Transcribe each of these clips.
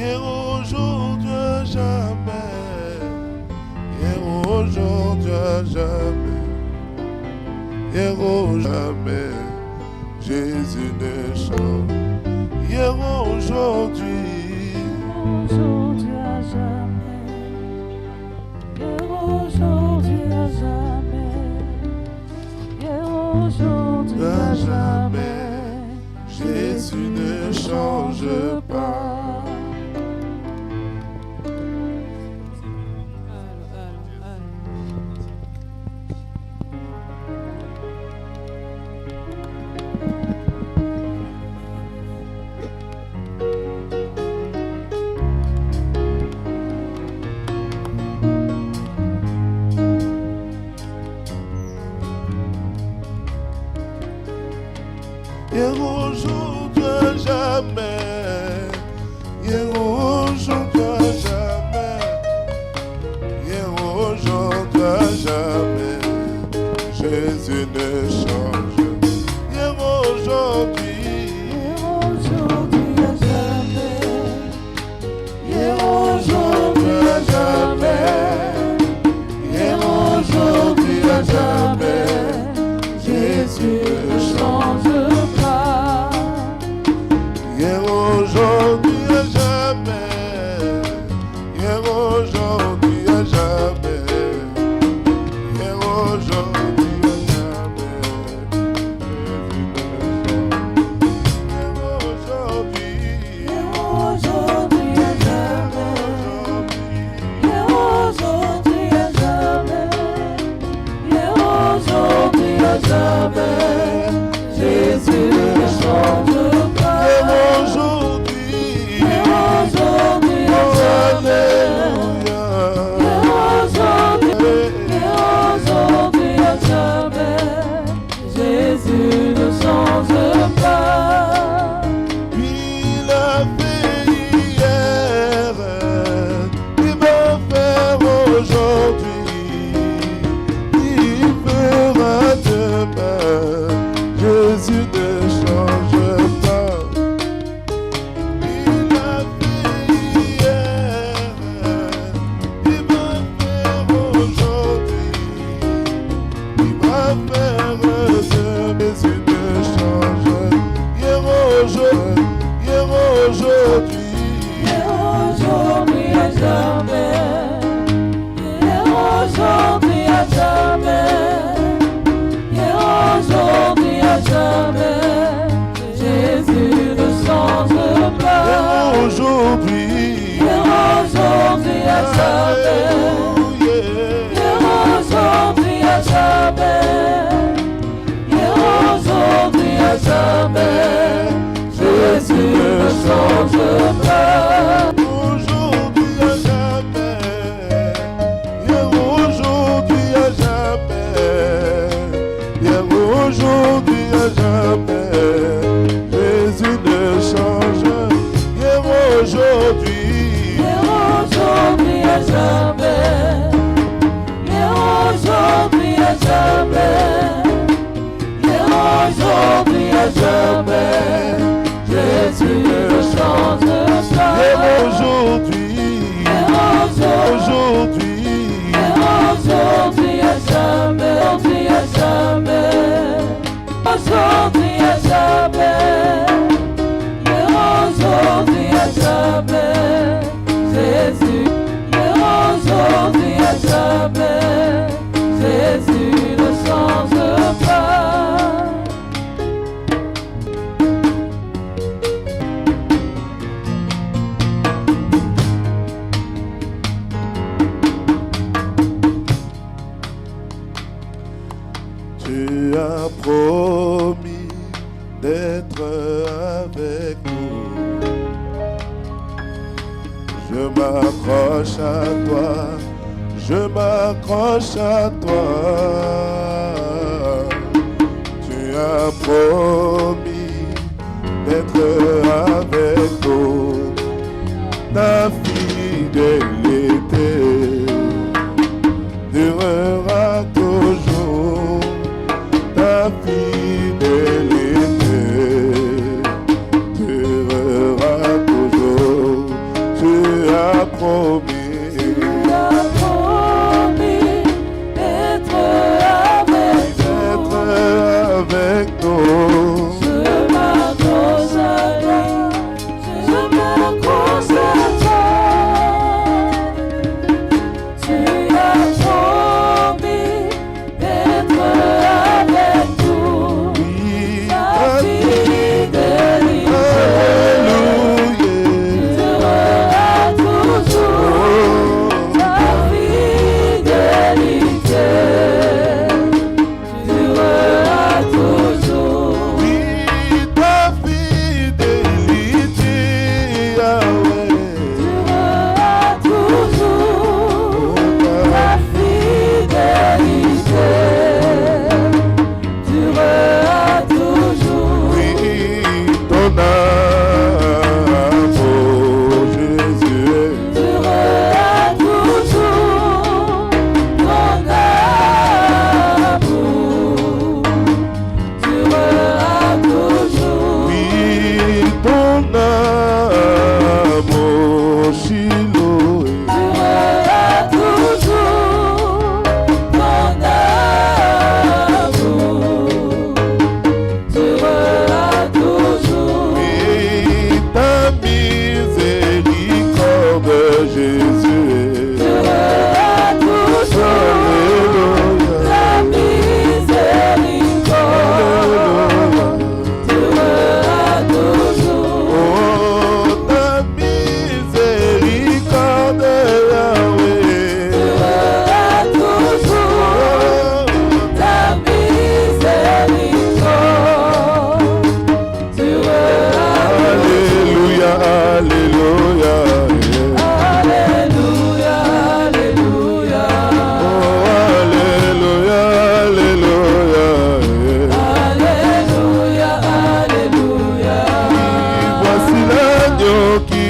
Hier, aujourd'hui, à jamais. Hier, aujourd'hui, à jamais. Hier, jamais. Jésus ne change. Hier, aujourd'hui. Aujourd'hui à jamais. Hier, aujourd'hui à jamais. Hier, aujourd'hui à jamais. Jésus ne change pas. Hier, aujourd'hui, à jamais. Hier, aujourd'hui, à jamais. Hier, aujourd'hui, à jamais. Jésus ne change. Hier, aujourd'hui. Hier, aujourd'hui à jamais. Hier, aujourd'hui à jamais. Hier, aujourd'hui, à jamais. Jésus ne change pas. Hier, aujourd'hui, à jamais. Hier, aujourd'hui, à jamais. Hier, aujourd'hui, à jamais. Hier, aujourd'hui. Hier, aujourd'hui à jamais. Hier, aujourd'hui à jamais. Hier, aujourd'hui à jamais. Jésus ne change pas. Hier, aujourd'hui. Hier, aujourd'hui à jamais. Hier, aujourd'hui à jamais. Jésus ne change pas. Il a fait hier, il va faire aujourd'hui, il fera demain. Jésus ne change pas. Il a fait hier, il va faire aujourd'hui, il va faire demain. Jésus ne change. Hier, aujourd'hui, hier, aujourd'hui. Hier, aujourd'hui à jamais. Hier, aujourd'hui à jamais. Hier, aujourd'hui à jamais. Jésus ne change pas. Hier, aujourd'hui. Hier, aujourd'hui à jamais. Hier, aujourd'hui à jamais. Hier, aujourd'hui à jamais. Jésus ne change pas. Aujourd'hui à jamais. Hier, aujourd'hui à jamais. Hier, aujourd'hui à jamais. Jésus ne change. Hier, aujourd'hui. Hier, aujourd'hui à jamais. Hier, aujourd'hui à jamais. Hier, aujourd'hui à jamais. Jésus ne change pas. Hier, aujourd'hui. Hier, Aujourd'hui. Hier, aujourd'hui à jamais. Aujourd'hui à jamais. Aujourd'hui à jamais. Hier, aujourd'hui à jamais. Jésus. Hier, aujourd'hui à jamais. Jésus ne change pas. Tu as promis d'être avec nous. Je m'accroche à toi, je m'accroche à toi. Tu as promis d'être avec nous. Ta fidélité durera toujours. Ta fidélité durera toujours.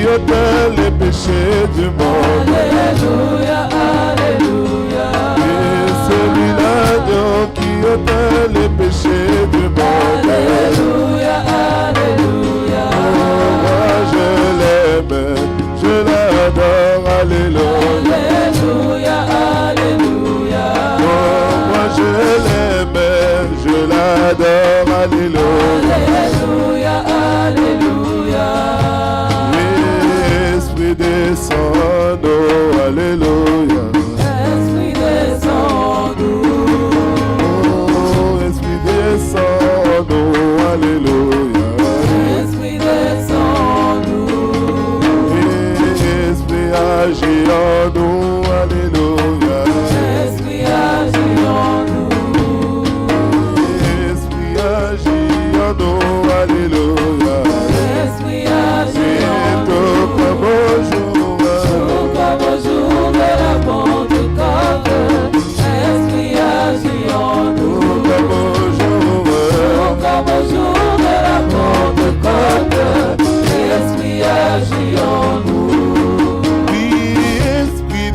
ôte les péchés du monde. Alléluia, Alléluia. Et celui l'agneau qui ôte les péchés du monde. Alléluia, Alléluia. Moi je l'aime, je l'adore, alléluia. Alléluia, Alléluia. Moi je l'aime, je l'adore, alléluia. Alléluia, Alléluia. Esprit descend, oh, alléluia. Esprit descend nous. Oh, Esprit descend, oh, alléluia. Esprit descend nous. Esprit agit en nous, alléluia. Esprit agit en nous. Esprit agit en nous, alléluia. Esprit agit en nous. Comme au jour, Comme au jour de la Pentecôte. Esprit agit en nous. comme au jour, Comme au jour de la Pentecôte. Esprit agit en nous. oui, Esprit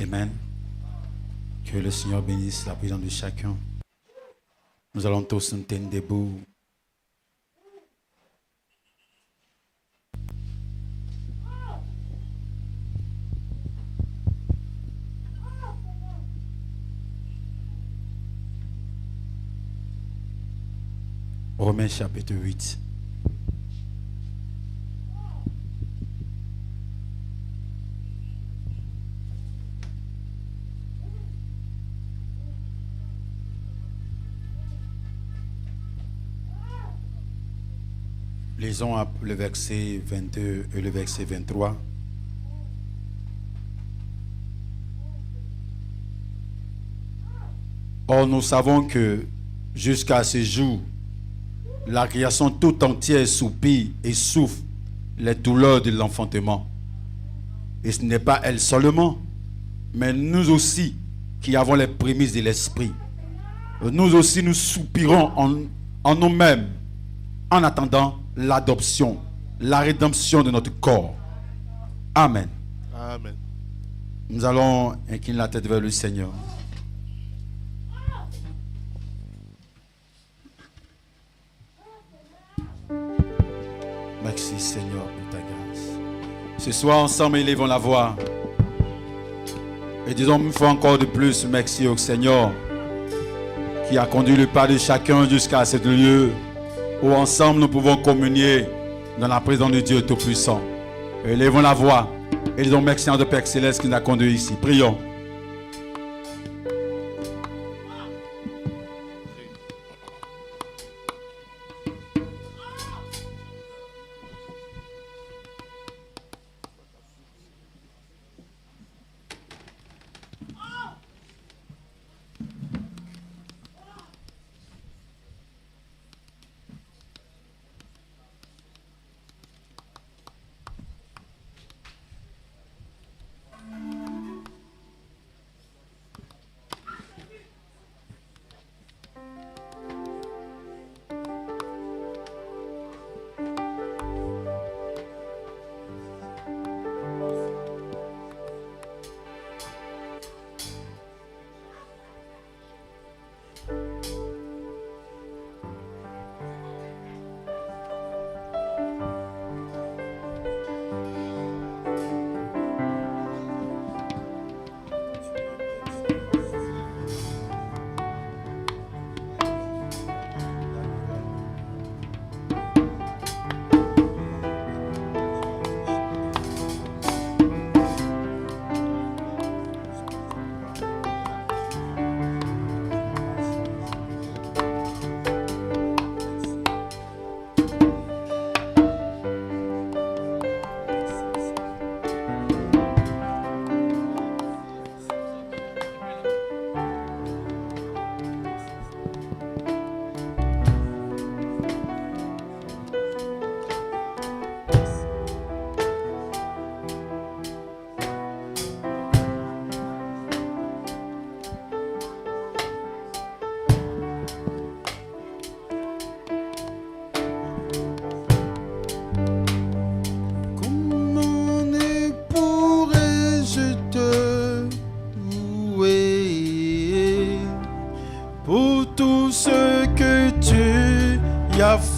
Amen. Que le Seigneur bénisse la présence de chacun. Nous allons tous nous tenir debout. Romains chapitre 8. Lisons le verset 22 et le verset 23. Or, nous savons que jusqu'à ce jour, la création tout entière soupire et souffre les douleurs de l'enfantement. Et ce n'est pas elle seulement, mais nous aussi qui avons les prémices de l'esprit. Nous aussi nous soupirons en nous-mêmes en attendant l'adoption, la rédemption de notre corps. Amen. Amen. Nous allons incliner la tête vers le Seigneur. Merci Seigneur pour ta grâce. Ce soir ensemble, élevons la voix et disons une fois encore de plus merci au Seigneur qui a conduit le pas de chacun jusqu'à ce lieu où ensemble nous pouvons communier dans la présence de Dieu Tout-Puissant. Élevons la voix et disons merci à notre Père Céleste qui nous a conduits ici. Prions.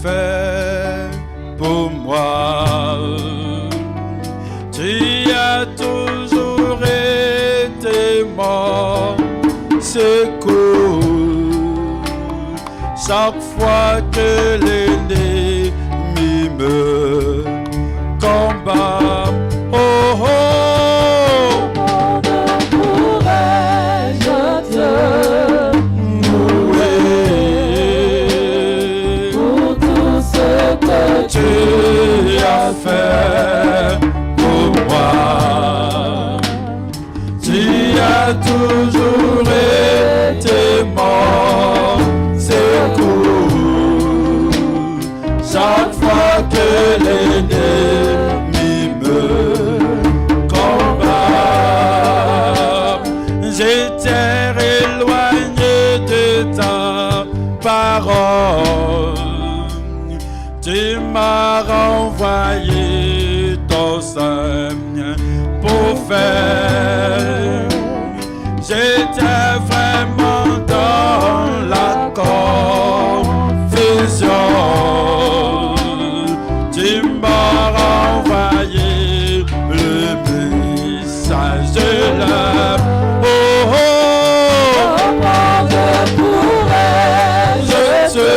Fait pour moi, tu as toujours été mon secours. Chaque fois que l'ennemi me combat, oh oh, pourrais-je te tu as fait pour moi. Tu as toujours été mon secours. Chaque fois que l'ennemi me combat, j'étais éloigné de ta parole. Tu m'as renvoyé ton Saint pour faire se lève. Oh, oh, Comment je pourrais-je je te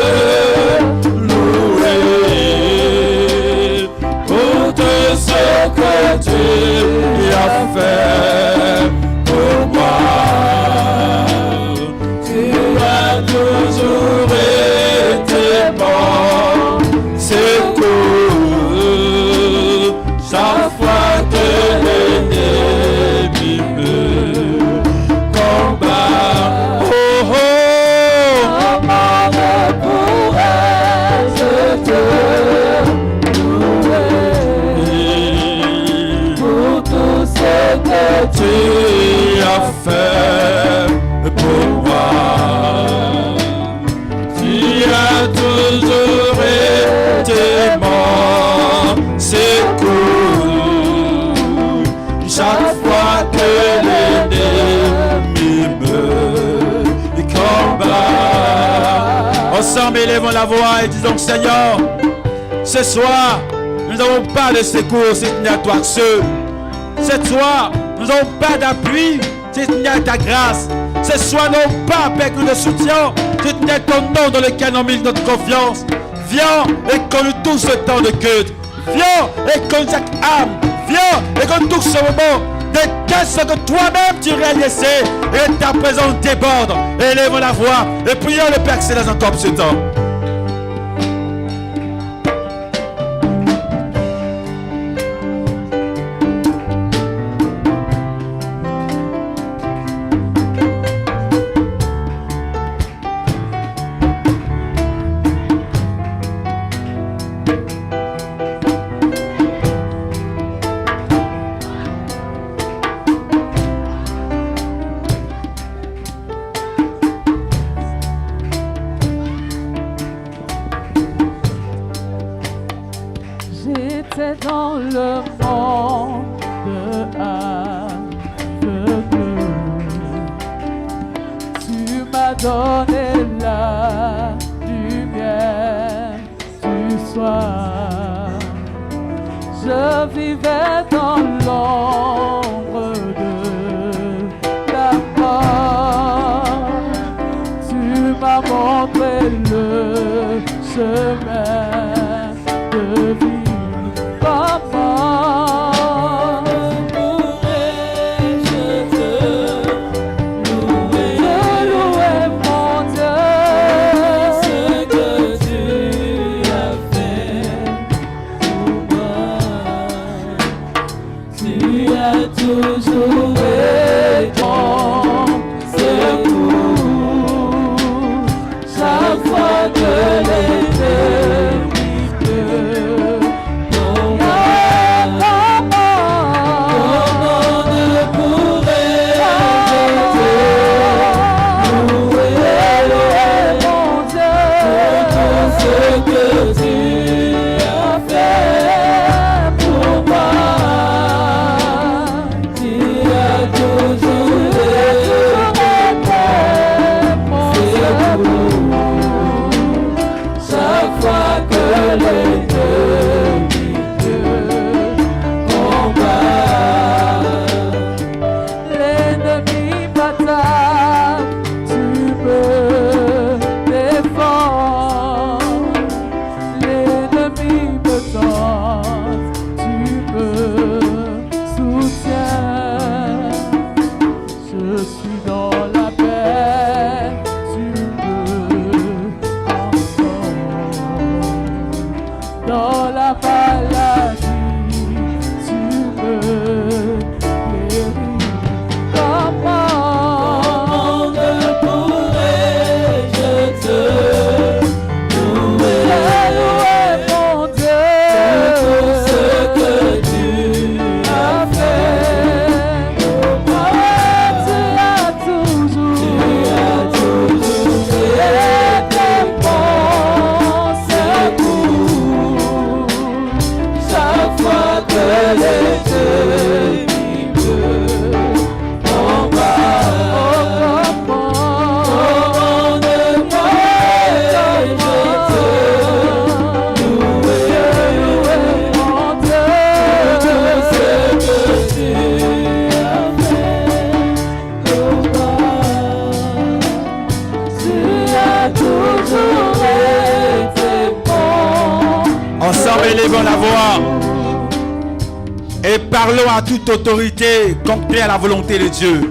louer pour tout ce que tu as fait pour moi. Tu as toujours été bon, c'est cool. Chaque fois que l'ennemi me combat, oh oh, Comment je pourrais-je te louer pour tout ce que tu as fait pour moi. Tu as toujours été bon, c'est cool. Chaque fois que l'ennemi me combat. Ensemble, élevons la voix et disons, Seigneur, ce soir, nous n'avons pas de secours si ce n'est à toi seul. Ce soir, nous n'avons pas d'appui si ce n'est à ta grâce. Ce soir, nous n'avons pas avec nous de soutien si ce n'est ton nom dans lequel nous mise notre confiance. Viens et conduis tout ce temps de culte. Viens et conduis chaque âme. Viens et conduis tout ce moment. Déteste ce que toi-même tu réalisais et ta présence déborde. Élevons la voix et prions le Père Céleste encore pour ce temps. J'étais dans le monde aveugle. Tu m'as donné la lumière du soir. Je vivais dans l'ombre de ta mort. Tu m'as montré le chemin de vie. Comment pourrais-je te louer, mon Dieu, ce que tu as fait pour moi. Tu as toujours été mon secours. Chaque fois que l'ennemi toujours parlons à toute autorité contraire à la volonté de Dieu,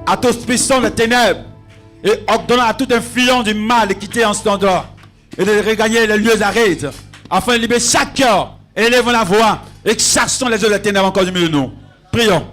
à toute puissance des ténèbres, et ordonnons à toute influence du mal de quitter en cet endroit et de regagner les lieux d'arrêt, afin de libérer chaque cœur. Élevons la voix et chassons les œuvres des ténèbres encore du milieu de nous. Prions.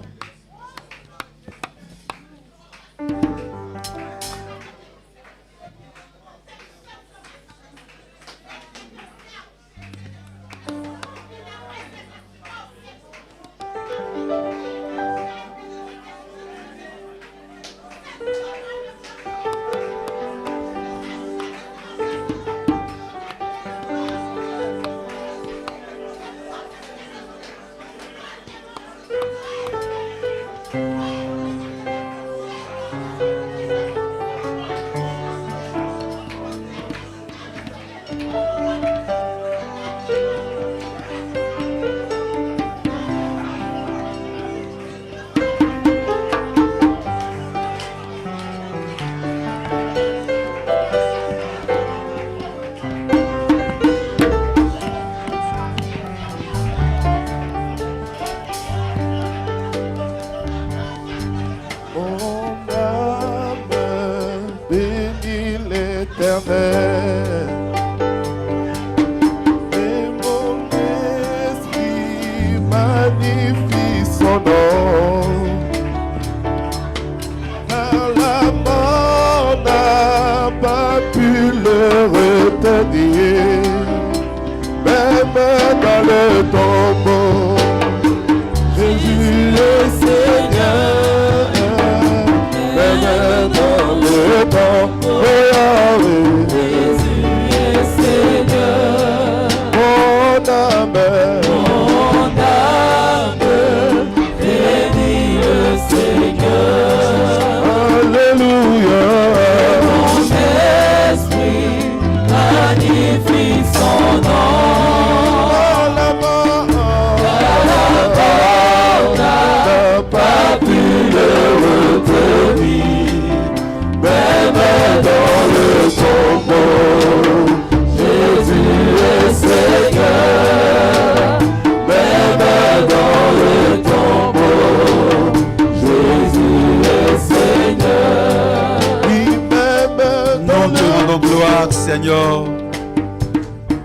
Seigneur,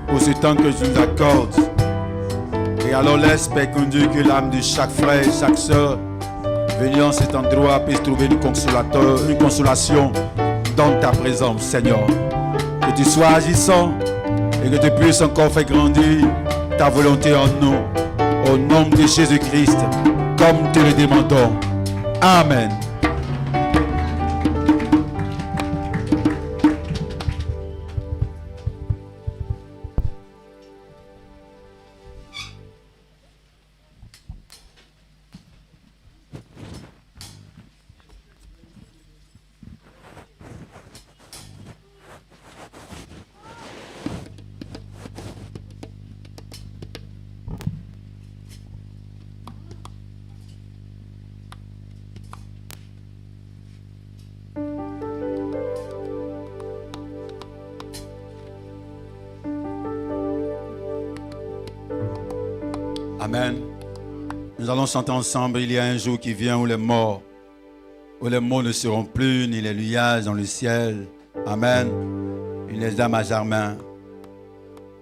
pour ce temps que tu nous accordes. Et alors laisse, Père, conduire que l'âme de chaque frère et chaque soeur venant en cet endroit puisse trouver une consolation dans ta présence, Seigneur. Que tu sois agissant et que tu puisses encore faire grandir ta volonté en nous. Au nom de Jésus-Christ, comme te le demandons. Amen. Amen. Nous allons chanter ensemble. Il y a un jour qui vient où les morts ne seront plus, ni les nuages dans le ciel. Amen. Ni les âmes à Germain.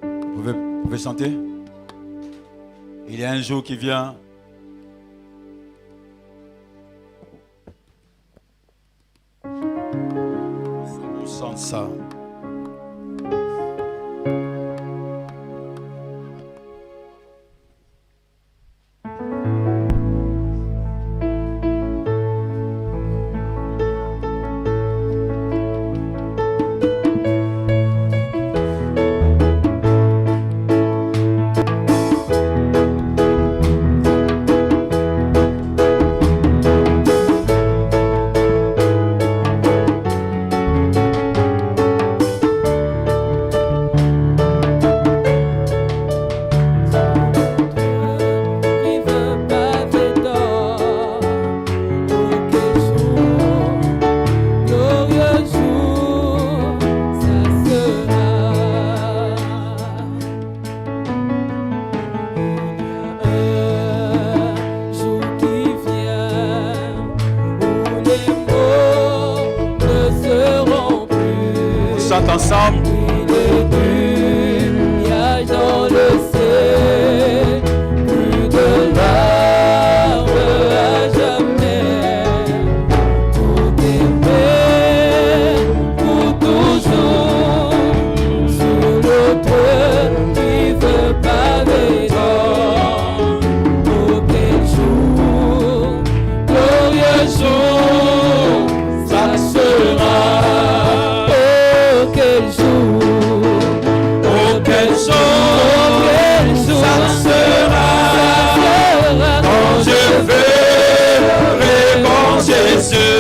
Vous pouvez chanter? Il y a un jour qui vient. On chante ça. chante ensemble. Il y a dans le ciel plus de larmes à jamais. Pour tes peines, pour toujours, sous l'autre qui veut paver d'or. Oh, quel jour, glorieux jour, ça sera. Oh, quel jour, Oh, quel jour, ça sera. Quand je verrai mon Jésus,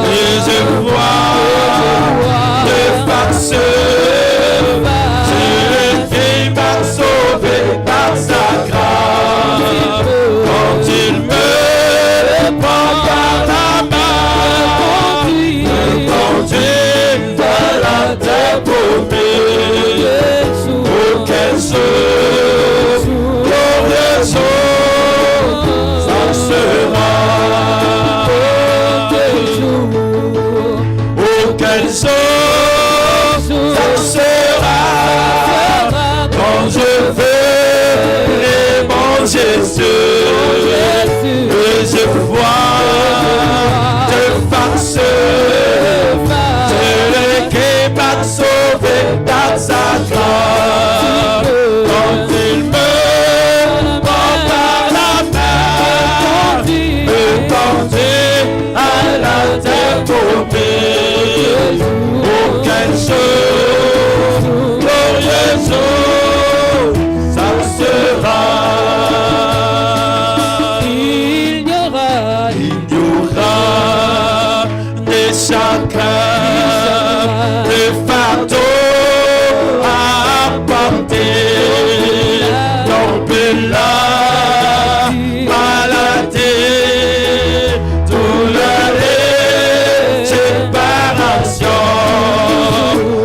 et je vois le farceur, celui qui m'a sauvé par sa grâce. Quand il me prend par la main, me conduit dans la terre promise. Oh, quel jour, glorieux jour, ça sera. Oh, quel jour, ça sera. Quand je verrai mon Jésus, et je vois de farceur, celui qui m'a sauvé par sa grâce. Quand il me prend par la main, me conduit à la terre promise. Oh, quel jour, glorieux jour, ça sera. Il y aura Des chagrins, des fardeaux à porter, tomber la maladie, douleur et séparation.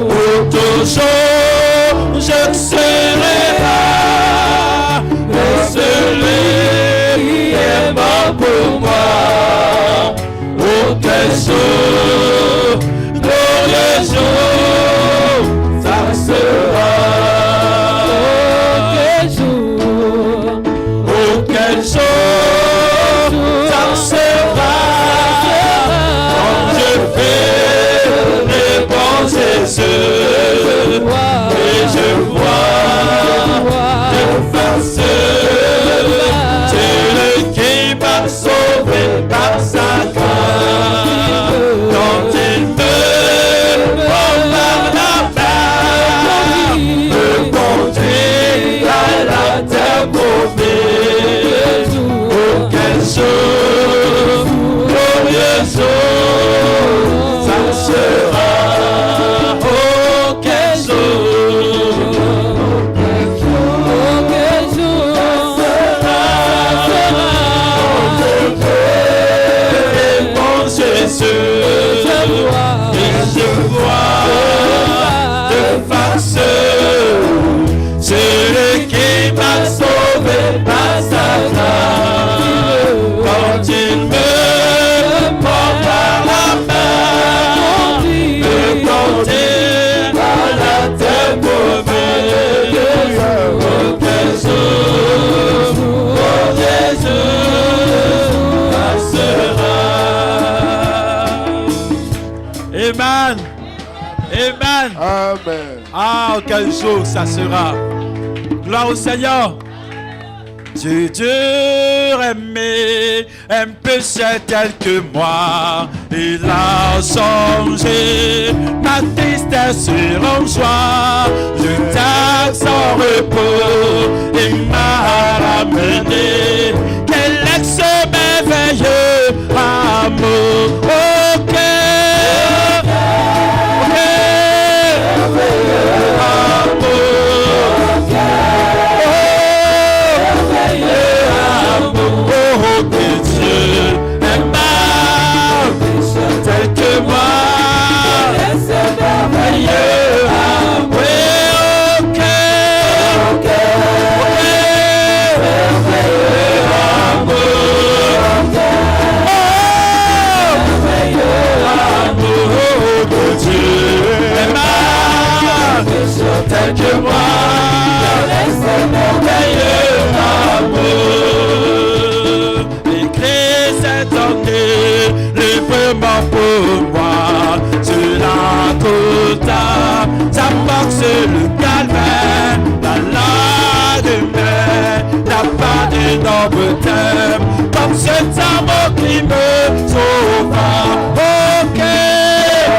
Pour toujours je serai là, mais celui qui est mort pour moi. Oh, quel jour, glorieux jour, ça sera. Oh, quel jour, Oh, quel jour, ça sera. Quand je verrai mon Jésus, et je vois le farceur, celui qui m'a sauvé par sa grâce. Quand il me prend par la main, me conduit à la terre promise. Oh, quel jour, glorieux jour, ça sera. Oh, quel jour, oh, quel jour, et mon Jésus, et je vois de farceur, celui qui m'a sauvé par sa grâce. Quand il me prend par la main, me conduit à la terre promise. Oh, quel jour, oh, Jésus, ça sera. Amen. Amen. Amen. Ah, quel jour ça sera. Gloire au Seigneur. Tu dur aimé, un péché tel que moi, il a changé ma tristesse en joie. Je taxe en repos, il m'a ramené. Quel ex merveilleux amour. Oh, quel amour. Oh, que Dieu aimable, tel que moi, c'est merveilleux. Oui, ok, merveilleux amour. librement pour moi. Sur la côte, ça marche le calvaire, la lumière, n'a pas d'énorme thème, comme cet amour qui me sauva. Ok,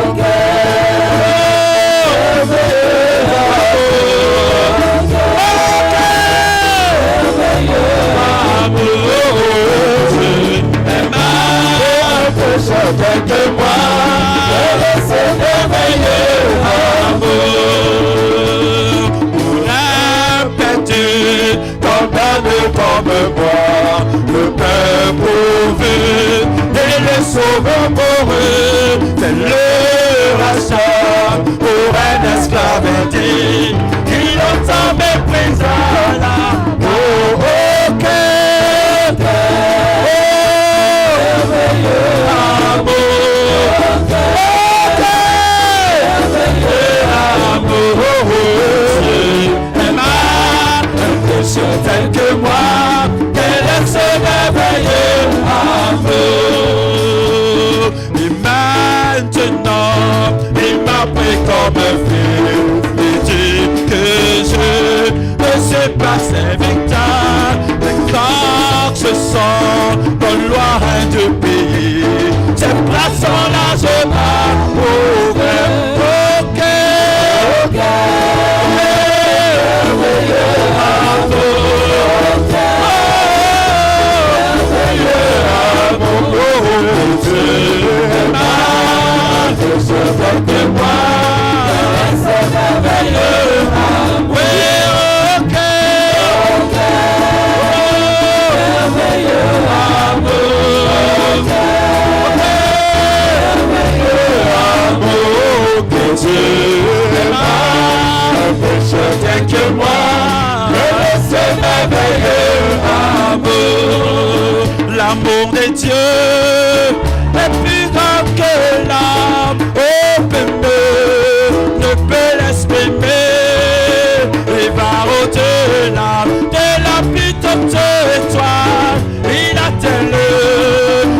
ok, que moi, c'est merveilleux amour. Pour répéter, condamné comme moi, le Père prouvé et le Sauveur pour eux, c'est le rachat pour un esclavité qui longtemps méprisera. Oh, ok, tel que moi, quel est ce merveilleux amour. Et maintenant, il m'a pris comme un fils, il dit que je ne sais pas serviteur, mais quand je sens dans loin du pays, ces bras sont largement ouverts. Ok, ok. De moi, c'est merveilleux amour. Oui, ok, ok, merveilleux amour, merveilleux amour que Dieu m'a tel que moi, c'est merveilleux amour. L'amour de Dieu est plus grand que l'âme. Ne peut l'exprimer. Il va au-delà de la plus haute étoile. Il atteint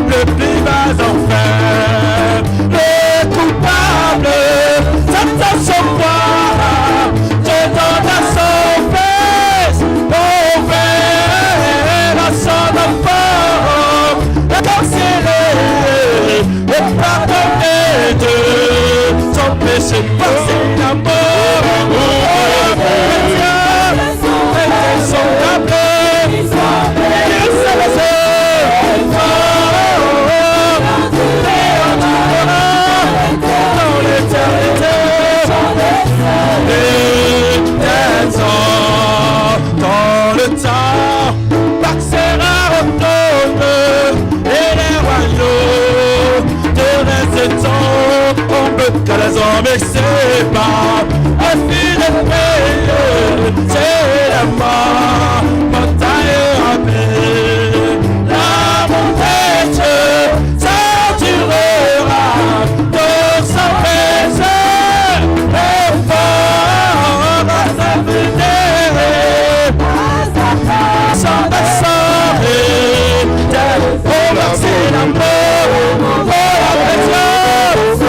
le plus bas enfer. Le coupable s'attend son poids. Je donne à son fils au verre à son enfant. Réconcilié et pardonné de son péché, passé l'amour. Son appel, il se laisse dans l'éternité. Dans le temps, passera retourne et les royaumes de restes on que les hommes séparent. Un fil de paix, c'est la mort, montagne remplie. L'amour de Dieu, ça durera, donc sa plaisir est fort à sa fidélité. Sans descendre, pour verser l'amour, pour la présence.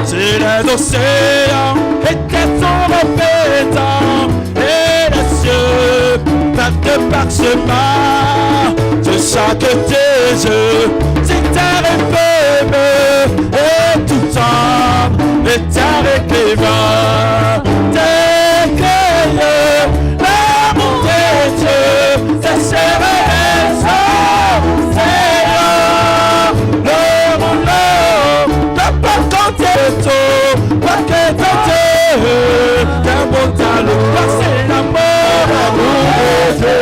Si les océans étaient répétants et les cieux battent par chemin de chaque tes yeux, si terre est faible et tout temps est avec les vents, t'éclaire l'amour de Dieu, c'est les eaux, Seigneur, le monde, n'a pas compté tout, pas que tenter, qu'un bon talent, c'est l'amour de Dieu.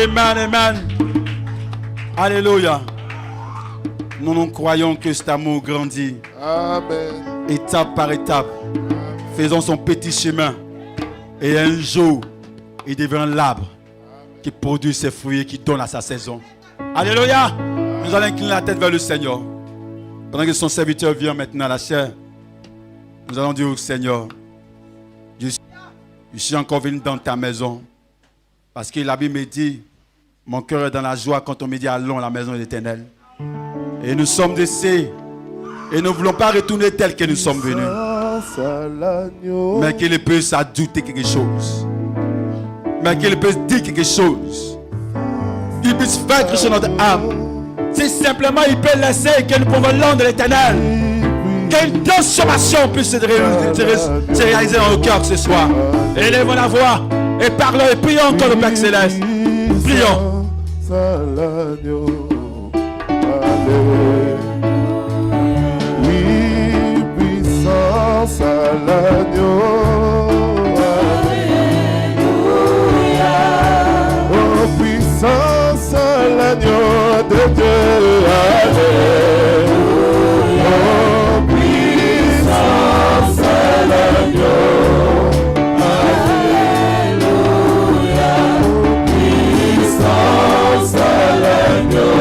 Amen, amen. Alléluia. Nous croyons que cet amour grandit. Amen. Étape par étape. Faisons son petit chemin. Et un jour, il devient l'arbre qui produit ses fruits et qui donne à sa saison. Alléluia. Nous allons incliner la tête vers le Seigneur. Pendant que son serviteur vient maintenant à la chair, nous allons dire au Seigneur, je suis encore venu dans ta maison. Parce que la Bible me dit, mon cœur est dans la joie quand on me dit allons à la maison de l'Éternel. Et nous sommes ici. Et nous ne voulons pas retourner tel que nous sommes venus. Mais qu'il puisse ajouter quelque chose. Mais qu'il puisse dire quelque chose. Qu'il puisse faire quelque chose dans notre âme. Si simplement il peut laisser que nous pouvons l'âme de l'Éternel. Qu'une transformation puisse se réaliser dans nos cœurs ce soir. Élevons la voix et parlons et prions encore le Père Céleste. Prions. Oui, puissance à l'agneau. Alléluia. Oh, puissance à l'agneau de Dieu. Alléluia. Oh, puissance à l'agneau. Alléluia. Puissance à l'agneau.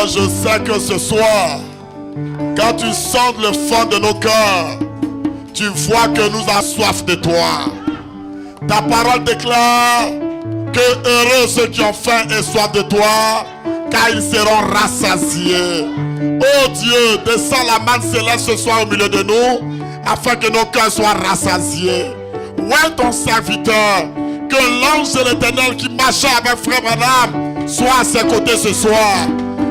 je sais que ce soir, quand tu sondes le fond de nos cœurs, tu vois que nous avons soif de toi. Ta parole déclare que heureux ceux qui ont faim et soif de toi, car ils seront rassasiés. Oh Dieu, descends la manne céleste ce soir au milieu de nous, afin que nos cœurs soient rassasiés. Ouais, ton serviteur, que l'ange de l'Éternel qui marchait avec frère Branham soit à ses côtés ce soir.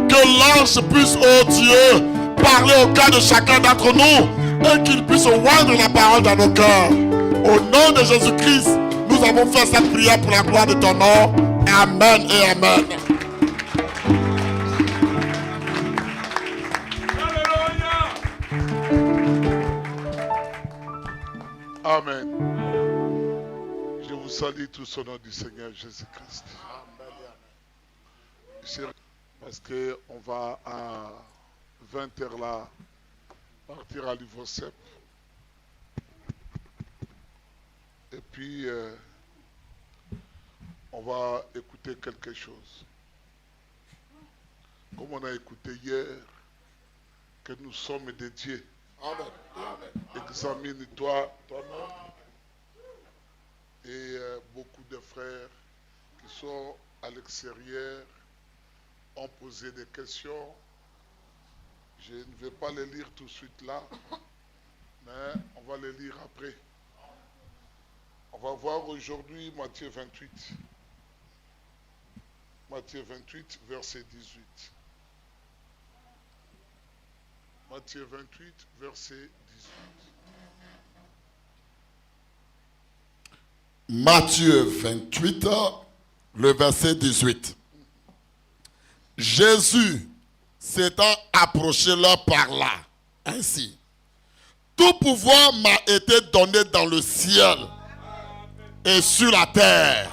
Que l'ange puisse, oh Dieu, parler au cœur de chacun d'entre nous et qu'il puisse oindre la parole dans nos cœurs. Au nom de Jésus-Christ, nous avons fait cette prière pour la gloire de ton nom. Amen et Amen. Amen. Je vous salue tous au nom du Seigneur Jésus-Christ. Parce qu'on va à 20h là partir à l'Ivocep. Et puis on va écouter quelque chose. Comme on a écouté hier, que nous sommes dédiés. Amen. Examine-toi toi-même. Et beaucoup de frères qui sont à l'extérieur ont posé des questions. Je ne vais pas les lire tout de suite là, mais on va les lire après. On va voir aujourd'hui Matthieu 28. Matthieu 28, verset 18. Matthieu 28, verset 18. Matthieu 28, le verset 18. Jésus s'étant approché leur par là, ainsi. Tout pouvoir m'a été donné dans le ciel et sur la terre.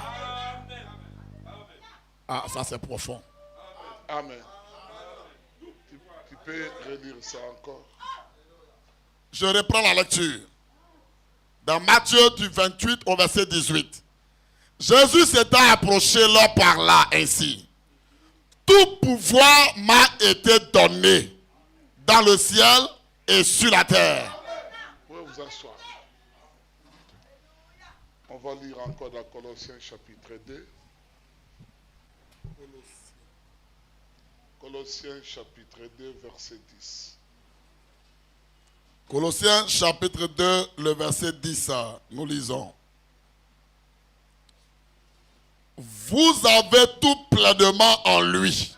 Ah, ça c'est profond. Amen. Tu peux relire ça encore. Je reprends la lecture. Dans Matthieu du 28 au verset 18. Jésus s'étant approché leur par là, ainsi. Tout pouvoir m'a été donné dans le ciel et sur la terre. Vous pouvez vous asseoir. On va lire encore dans Colossiens chapitre 2. Colossiens chapitre 2, verset 10. Colossiens chapitre 2, le verset 10, nous lisons. Vous avez tout pleinement en lui,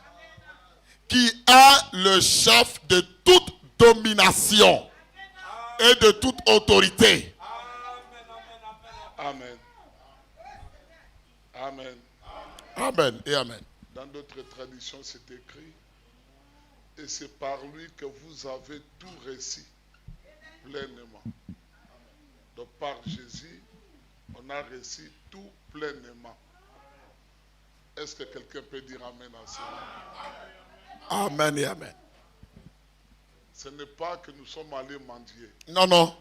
qui est le chef de toute domination et de toute autorité. Amen. Amen. Amen et Amen. Dans d'autres traditions, c'est écrit. Et c'est par lui que vous avez tout réussi pleinement. Donc par Jésus, on a réussi tout pleinement. Est-ce que quelqu'un peut dire Amen à ça? Amen et Amen. Ce n'est pas que nous sommes allés mendier, Non, non.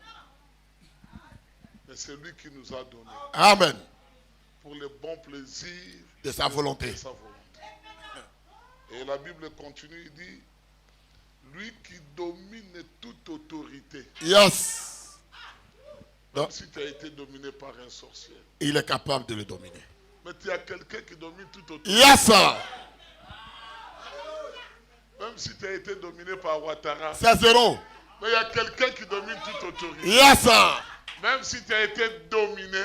mais c'est lui qui nous a donné Amen. pour le bon plaisir De sa volonté. de sa volonté. Et la Bible continue, il dit, lui qui domine toute autorité. Yes. Même si tu as été dominé par un sorcier. Il est capable de le dominer. Mais tu as quelqu'un qui domine toute autorité. Yes, sir. Même si tu as été dominé par Ouattara. C'est zéro. Mais il y a quelqu'un qui domine toute autorité. Yes, sir. Même si tu as été dominé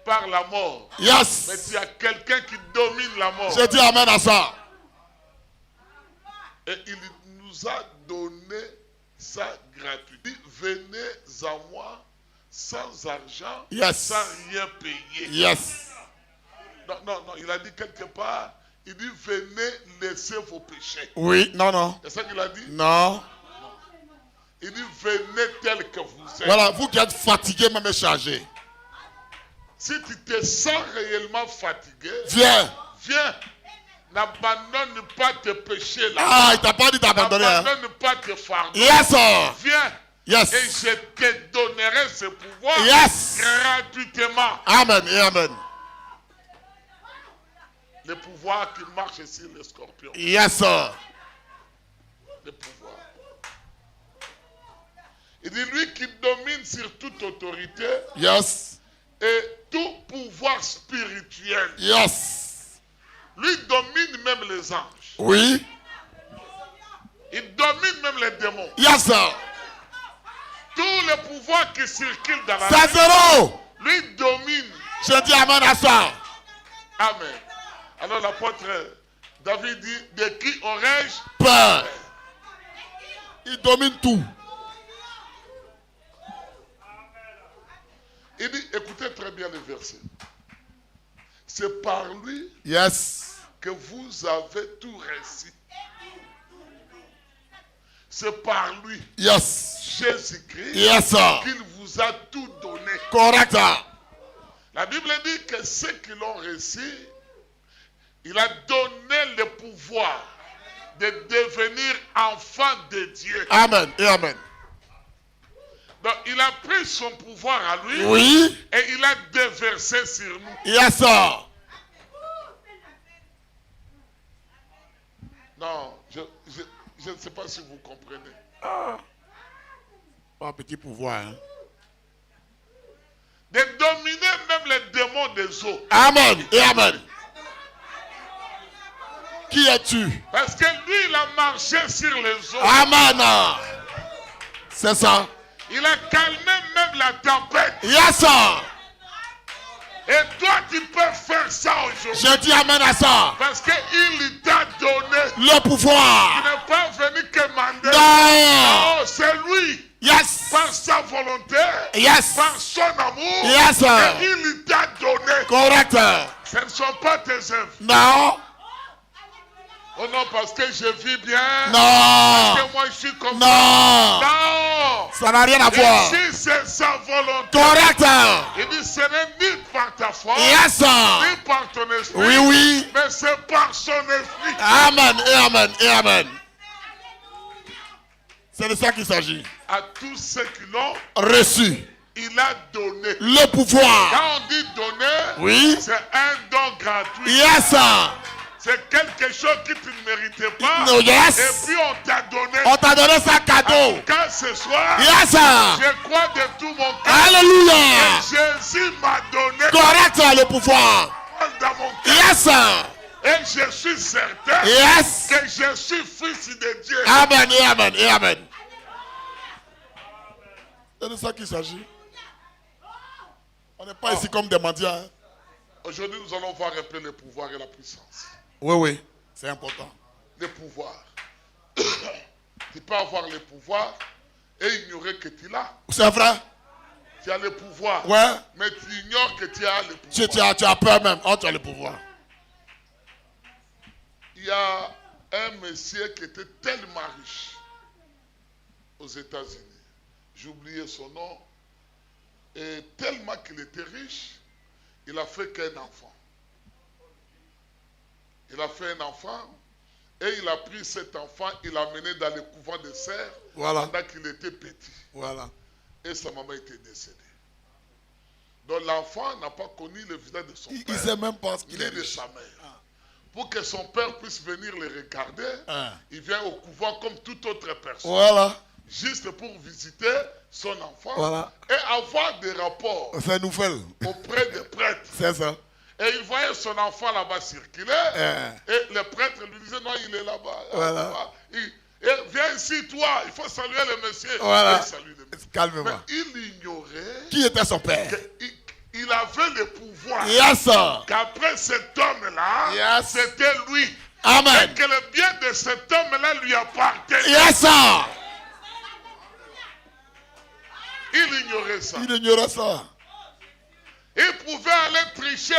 par la mort. Yes. Mais tu as quelqu'un qui domine la mort. Je dis Amen à ça. Et il nous a donné ça gratuit. Venez à moi sans argent, Yes. sans rien payer. Yes. Non, non, non, il a dit quelque part, il dit venez laisser vos péchés. Oui, non, non. C'est ça qu'il a dit? Non. Il dit venez tel que vous êtes. Voilà, vous qui êtes fatigué, même chargé. Si tu te sens réellement fatigué, Viens. viens. N'abandonne pas tes péchés là. Ah, il t'a pas dit d'abandonner. Hein? N'abandonne pas tes fardeaux. Yes, sir. Viens. Yes. Et je te donnerai ce pouvoir Yes. gratuitement. Amen et Amen. Le pouvoir qui marche sur les scorpions. Yes, sir. le pouvoir. Il dit lui qui domine sur toute autorité Yes. et tout pouvoir spirituel. Yes. Lui domine même les anges. Oui. Il domine même les démons. Yes, sir. Tous les pouvoirs qui circulent dans la C'est vie, zéro. lui domine. Je dis amen à ça. Amen. Alors l'apôtre David dit, de qui aurais-je Peur. Il domine tout. Il dit, écoutez très bien le verset. C'est par lui Yes. que vous avez tout réussi. C'est par lui, Yes. Jésus-Christ, Yes, sir. qu'il vous a tout donné. Correct, sir. La Bible dit que ceux qui l'ont réussi, il a donné le pouvoir de devenir enfants de Dieu. Amen et amen. Donc il a pris son pouvoir à lui Oui. et il a déversé sur nous. Yes, sir. Non, je ne sais pas si vous comprenez. Pas un petit pouvoir. Hein. De dominer même les démons des eaux. Amen et amen. Qui es-tu? Parce que lui, il a marché sur les eaux. Amen. C'est ça. Il a calmé même la tempête. Yes, sir. Et toi, tu peux faire ça aujourd'hui. Je dis amen à ça. Parce qu'il t'a donné. Le Tu pouvoir. n'es pas venu commander. Non. Non, c'est lui. Yes. Par sa volonté. Yes. Par son amour. Yes, sir. Et il t'a donné. Correct. Ce ne sont pas tes œuvres. Non. Oh non, parce que je vis bien. Non. Que moi, je suis comme Non. ça. Non. Ça n'a rien à voir. Ici, c'est sa volonté. Correct. Il dit, ce n'est ni par ta foi, Yes, sir. ni par ton esprit, Oui, oui. mais c'est par son esprit. Amen et amen et amen. C'est de ça qu'il s'agit. À tous ceux qui l'ont, Reçu. il a donné. Le pouvoir. Quand on dit donner, Oui. c'est un don gratuit. Yes, sir. C'est quelque chose que tu ne méritais pas. No, yes. Et puis on t'a donné. On t'a donné ça En cadeau. tout cas, ce soir, Yes, sir. je crois de tout mon cœur Alléluia. que Jésus m'a donné Correct, le pouvoir. dans mon cœur. Yes, sir. Et je suis certain Yes. que je suis fils de Dieu. Amen et amen et amen. C'est de ça qu'il s'agit. On n'est pas ici comme des mendiants. Hein. Aujourd'hui, nous allons voir un peu le pouvoir et la puissance. Oui, oui. C'est important. Le pouvoir. Tu peux avoir le pouvoir et ignorer que tu l'as. C'est vrai? Tu as le pouvoir. Ouais. Mais tu ignores que tu as le pouvoir. Tu as peur même. Oh, tu as le pouvoir. Il y a un monsieur qui était tellement riche aux États-Unis. J'ai oublié son nom. Et tellement qu'il était riche, il a fait qu'un enfant. Il a fait un enfant et il a pris cet enfant, il l'a mené dans le couvent de serre Voilà. pendant qu'il était petit. Voilà. Et sa maman était décédée. Donc l'enfant n'a pas connu le visage de son Il père. ne sait même pas ce Il qu'il est est de riche. sa mère. Pour que son père puisse venir le regarder, Ah. il vient au couvent comme toute autre personne. Voilà. Juste pour visiter son enfant Voilà. et avoir des rapports C'est nouvelle. auprès des prêtres. C'est ça. Et il voyait son enfant là-bas circuler. Et le prêtre lui disait, non, il est là-bas. Voilà. Là-bas. Et viens ici, toi, il faut saluer le monsieur. Voilà. Et il salue le monsieur. Calme-moi. Mais il ignorait Qui était son père? qu'il avait le pouvoir. Yes, sir. Qu'après cet homme-là, Yes. c'était lui. Amen. Et que le bien de cet homme-là lui appartenait. Yes, sir. Il ignorait ça. Il ignorait ça. Il pouvait aller tricher,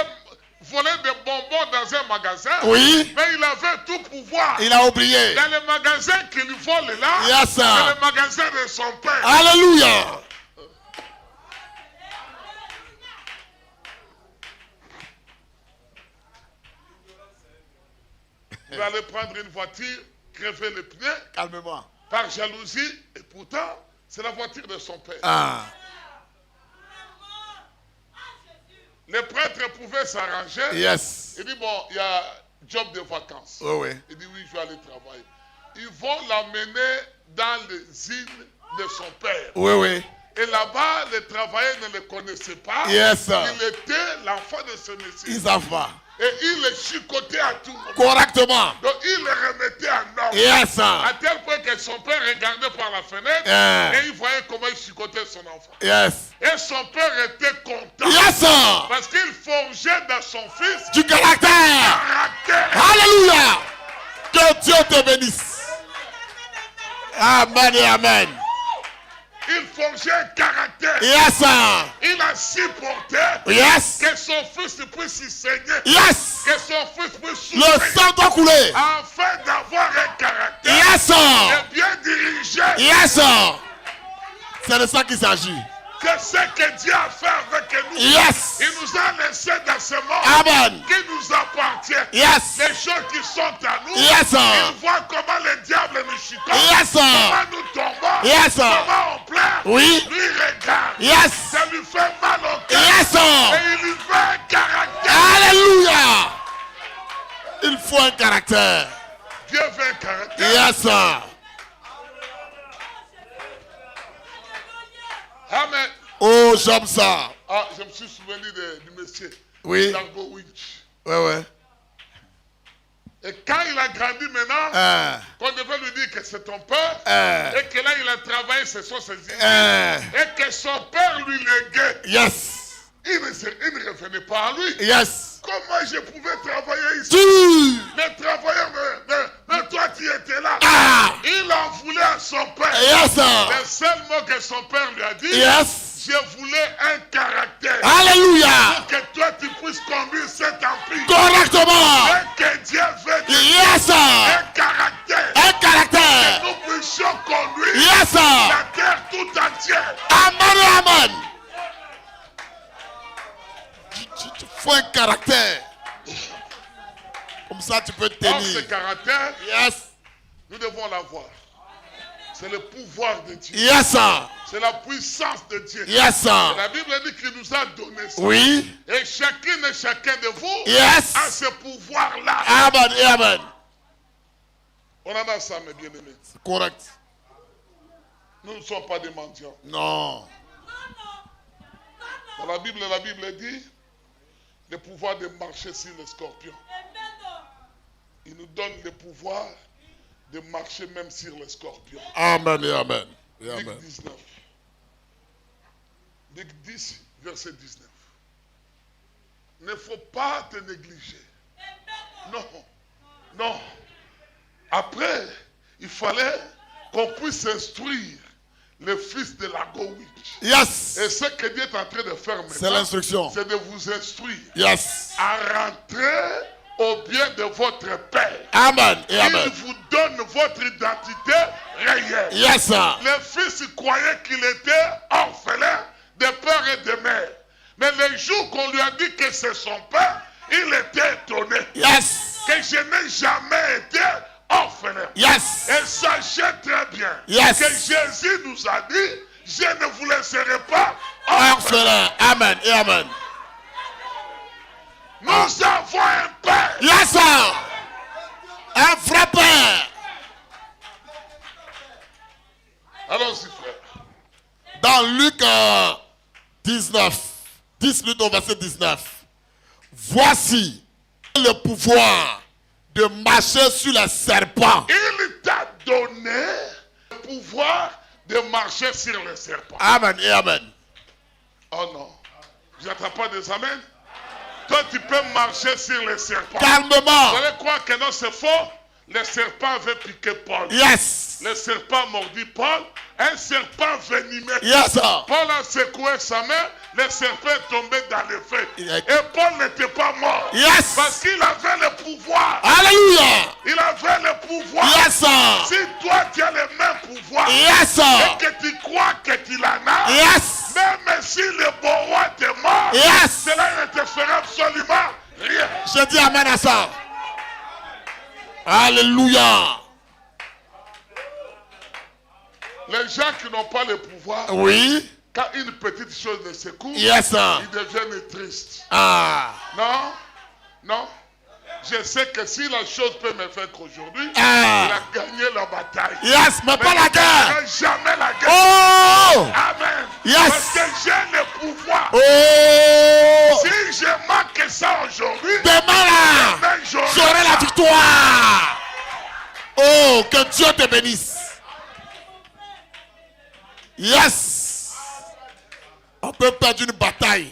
voler des bonbons dans un magasin. Oui. Mais il avait tout pouvoir. Il a oublié. Dans le magasin qu'il vole là, Yes, sir. c'est le magasin de son père. Alléluia. Il allait prendre une voiture, crever le pneu Calme-moi. par jalousie. Et pourtant, c'est la voiture de son père. Ah. Les prêtres pouvaient s'arranger. Yes. Il dit, bon, il y a job de vacances. Oui, oui. Il dit, oui, je vais aller travailler. ils vont l'amener dans l'usine de son père. Oui, oui. Et là-bas, les travailleurs ne le connaissaient pas. Yes, sir. Il était l'enfant de ce monsieur. Ils savent pas. Et il le chicotait à tout moment. Correctement. Donc il le remettait en ordre. Yes, sir. À tel point que son père regardait par la fenêtre Yeah. et il voyait comment il chicotait son enfant. Yes. Et son père était content. Yes, sir. Parce qu'il forgeait dans son fils Du caractère. caractère. Alléluia. Que Dieu te bénisse. Amen et amen. Il forgeait un caractère. Yes, sir. Il a supporté Yes. que son fils puisse y saigner. Yes. Que son fils puisse Le souffrir. sang doit couler. Afin d'avoir un caractère Yes, sir. et bien dirigé. Yes, sir. C'est de ça qu'il s'agit. C'est ce que Dieu a fait avec nous. Yes. Il nous a laissé dans ce monde Amen. qui nous appartient. Yes. Les choses qui sont à nous, Yes, sir. il voit comment le diable nous chicote, Yes, sir. comment nous tombons, Yes, sir. comment on pleure. Oui. Lui regarde, Yes. ça lui fait mal au cœur. Yes, sir. Et il lui fait un caractère. Alléluia. Il faut un caractère. Dieu veut un caractère. Yes, sir. Amen. Oh, j'aime ça. Ah, je me suis souvenu du monsieur, Oui. Dargo Winch. Ouais, ouais. Et quand il a grandi maintenant, qu'on devait lui dire que c'est ton père, et que là il a travaillé, ce sont ses idées, et que son père lui léguait, Yes. il ne revenait pas à lui. Yes. Comment je pouvais travailler ici? Tu. Les travailleurs, mais toi tu étais là. Ah. Il en voulait à son père. Yes, sir. Le seul mot que son père lui a dit, Yes. je voulais un caractère. Alléluia. Pour que toi tu puisses conduire cet empire. Correctement. Et que Dieu veut te Yes, sir. un caractère. Un caractère. Que nous puissions conduire Yes, sir. la terre tout entière. Amen et amen. Tu faut un caractère. Comme ça, tu peux Or, ce tenir. caractère, Yes. nous devons l'avoir. C'est le pouvoir de Dieu. Yes, sir. C'est la puissance de Dieu. Yes, sir. La Bible dit qu'il nous a donné ça. Oui. Et chacune et chacun de vous Yes. a ce pouvoir-là. Amen et amen. On en a ça, mes bien-aimés. C'est correct. Nous ne sommes pas des mendiants. Non. Dans la Bible dit le pouvoir de marcher sur les scorpions. Il nous donne le pouvoir de marcher même sur les scorpions. Amen et amen. Et Luc amen. 19. Luc 10, verset 19. Il ne faut pas te négliger. Non. Non. Après, il fallait qu'on puisse instruire le fils de la Gowitch. Yes. Et ce que Dieu est en train de faire C'est maintenant, l'instruction. c'est de vous instruire Yes. à rentrer au bien de votre Père. Amen et Il amen. vous donne votre identité réelle. Yes, sir. Le fils croyait qu'il était orphelin de père et de mère. Mais le jour qu'on lui a dit que c'est son père, il était étonné. Yes. Que je n'ai jamais été orphelin. Yes. Et sachez très bien Yes. que Jésus nous a dit, je ne vous laisserai pas orphelin. Orphelin. Amen et amen. Nous avons un père. Yes, sir. Un vrai père. Allons-y, frère. Dans Luc 19, 10 Luc au verset 19. Voici le pouvoir de marcher sur les serpents. Il t'a donné le pouvoir de marcher sur les serpents. Amen et amen. Oh non. Vous n'entendez pas des amens? Toi, tu peux marcher sur les serpents. Calmement. Vous allez croire que non, c'est faux. Le serpent avait piqué Paul. Yes. Le serpent mordit Paul. Un serpent venimeux. Yes, sir. Paul a secoué sa main. Le serpent est tombé dans le feu. Yeah. Et Paul n'était pas mort. Yes. Parce qu'il avait le pouvoir. Alléluia. Il avait le pouvoir. Yes, sir. Si toi, tu as le même pouvoir. Yes, sir. Et que tu crois que tu l'en as. Yes. Même si le bon roi est mort. Yes. Cela ne te fera absolument rien. Je dis amen à ça. Alléluia. Les gens qui n'ont pas le pouvoir, Oui. quand une petite chose les secoue, Yes, sir. ils deviennent tristes. Ah. Non, non. Je sais que si la chose peut me faire qu'aujourd'hui, Ah. il a gagné la bataille. Yes, mais pas la il ne guerre. gagnera jamais la guerre. Oh! Amen. Yes. Parce que j'ai le pouvoir. Oh! Si je manque ça aujourd'hui, Demain là, demain, j'aurai la ça. victoire. Oh, que Dieu te bénisse. Yes. On peut perdre une bataille,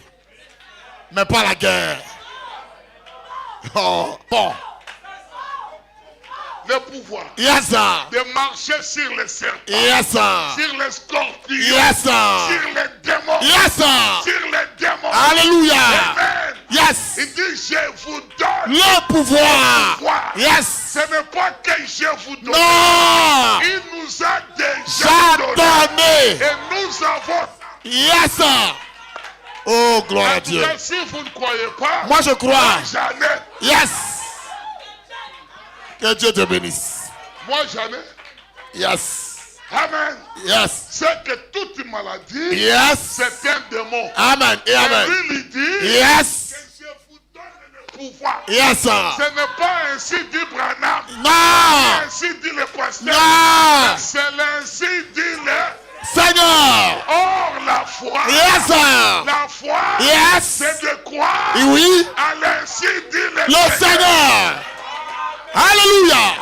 mais pas la guerre. Oh, bon. Le pouvoir Yes, sir. de marcher sur les serpents, Yes, sir. sur les scorpions, Yes, sir. sur les démons, Yes, sir. sur les démons. Alléluia. Amen. Yes. Il dit, je vous donne. Le pouvoir. pouvoir. Yes. Ce n'est pas que je vous donne. Non. Il nous a déjà J'ai donné. donné. Et nous avons. Yes, sir. Oh, gloire à En tout Dieu. cas, si vous ne croyez pas, Moi, je crois. j'en ai. Yes. Que Dieu te bénisse. Moi, j'en ai. Yes. Amen. Yes. C'est que toute maladie, Yes. c'est un démon. Amen. Et Et amen. lui, il dit Yes. que je vous donne le pouvoir. Yes, Ce sir. n'est pas ainsi dit Branham. Non. Ainsi dit le pasteur. Non. C'est ainsi dit le. Seigneur. Or, la foi. Yes, sir. La foi. Yes. C'est de croire. Et oui. À l'ainsi dit le Le Seigneur. Alléluia.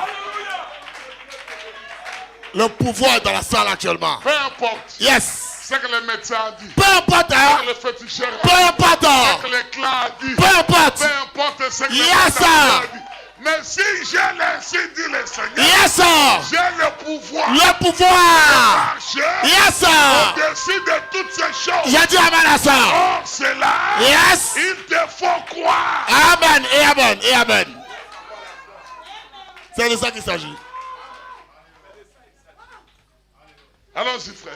Le pouvoir est dans la salle actuellement. Peu importe Yes. ce que le médecin a dit. Peu importe. Ce Hein? que le féticheur a Peu dit. importe. Ce que l'éclat a dit. Peu importe. Peu importe ce que le Yes, médecin sir. a dit. Mais si j'ai l'ainsi dit le Seigneur, Yes, sir. j'ai le pouvoir. Le pouvoir. Marcher Yes, sir. au-dessus de toutes ces choses. J'ai dit amen à ça. Or, cela, Yes. il te faut croire. Amen et amen et amen. C'est de ça qu'il s'agit. Allons-y, frère.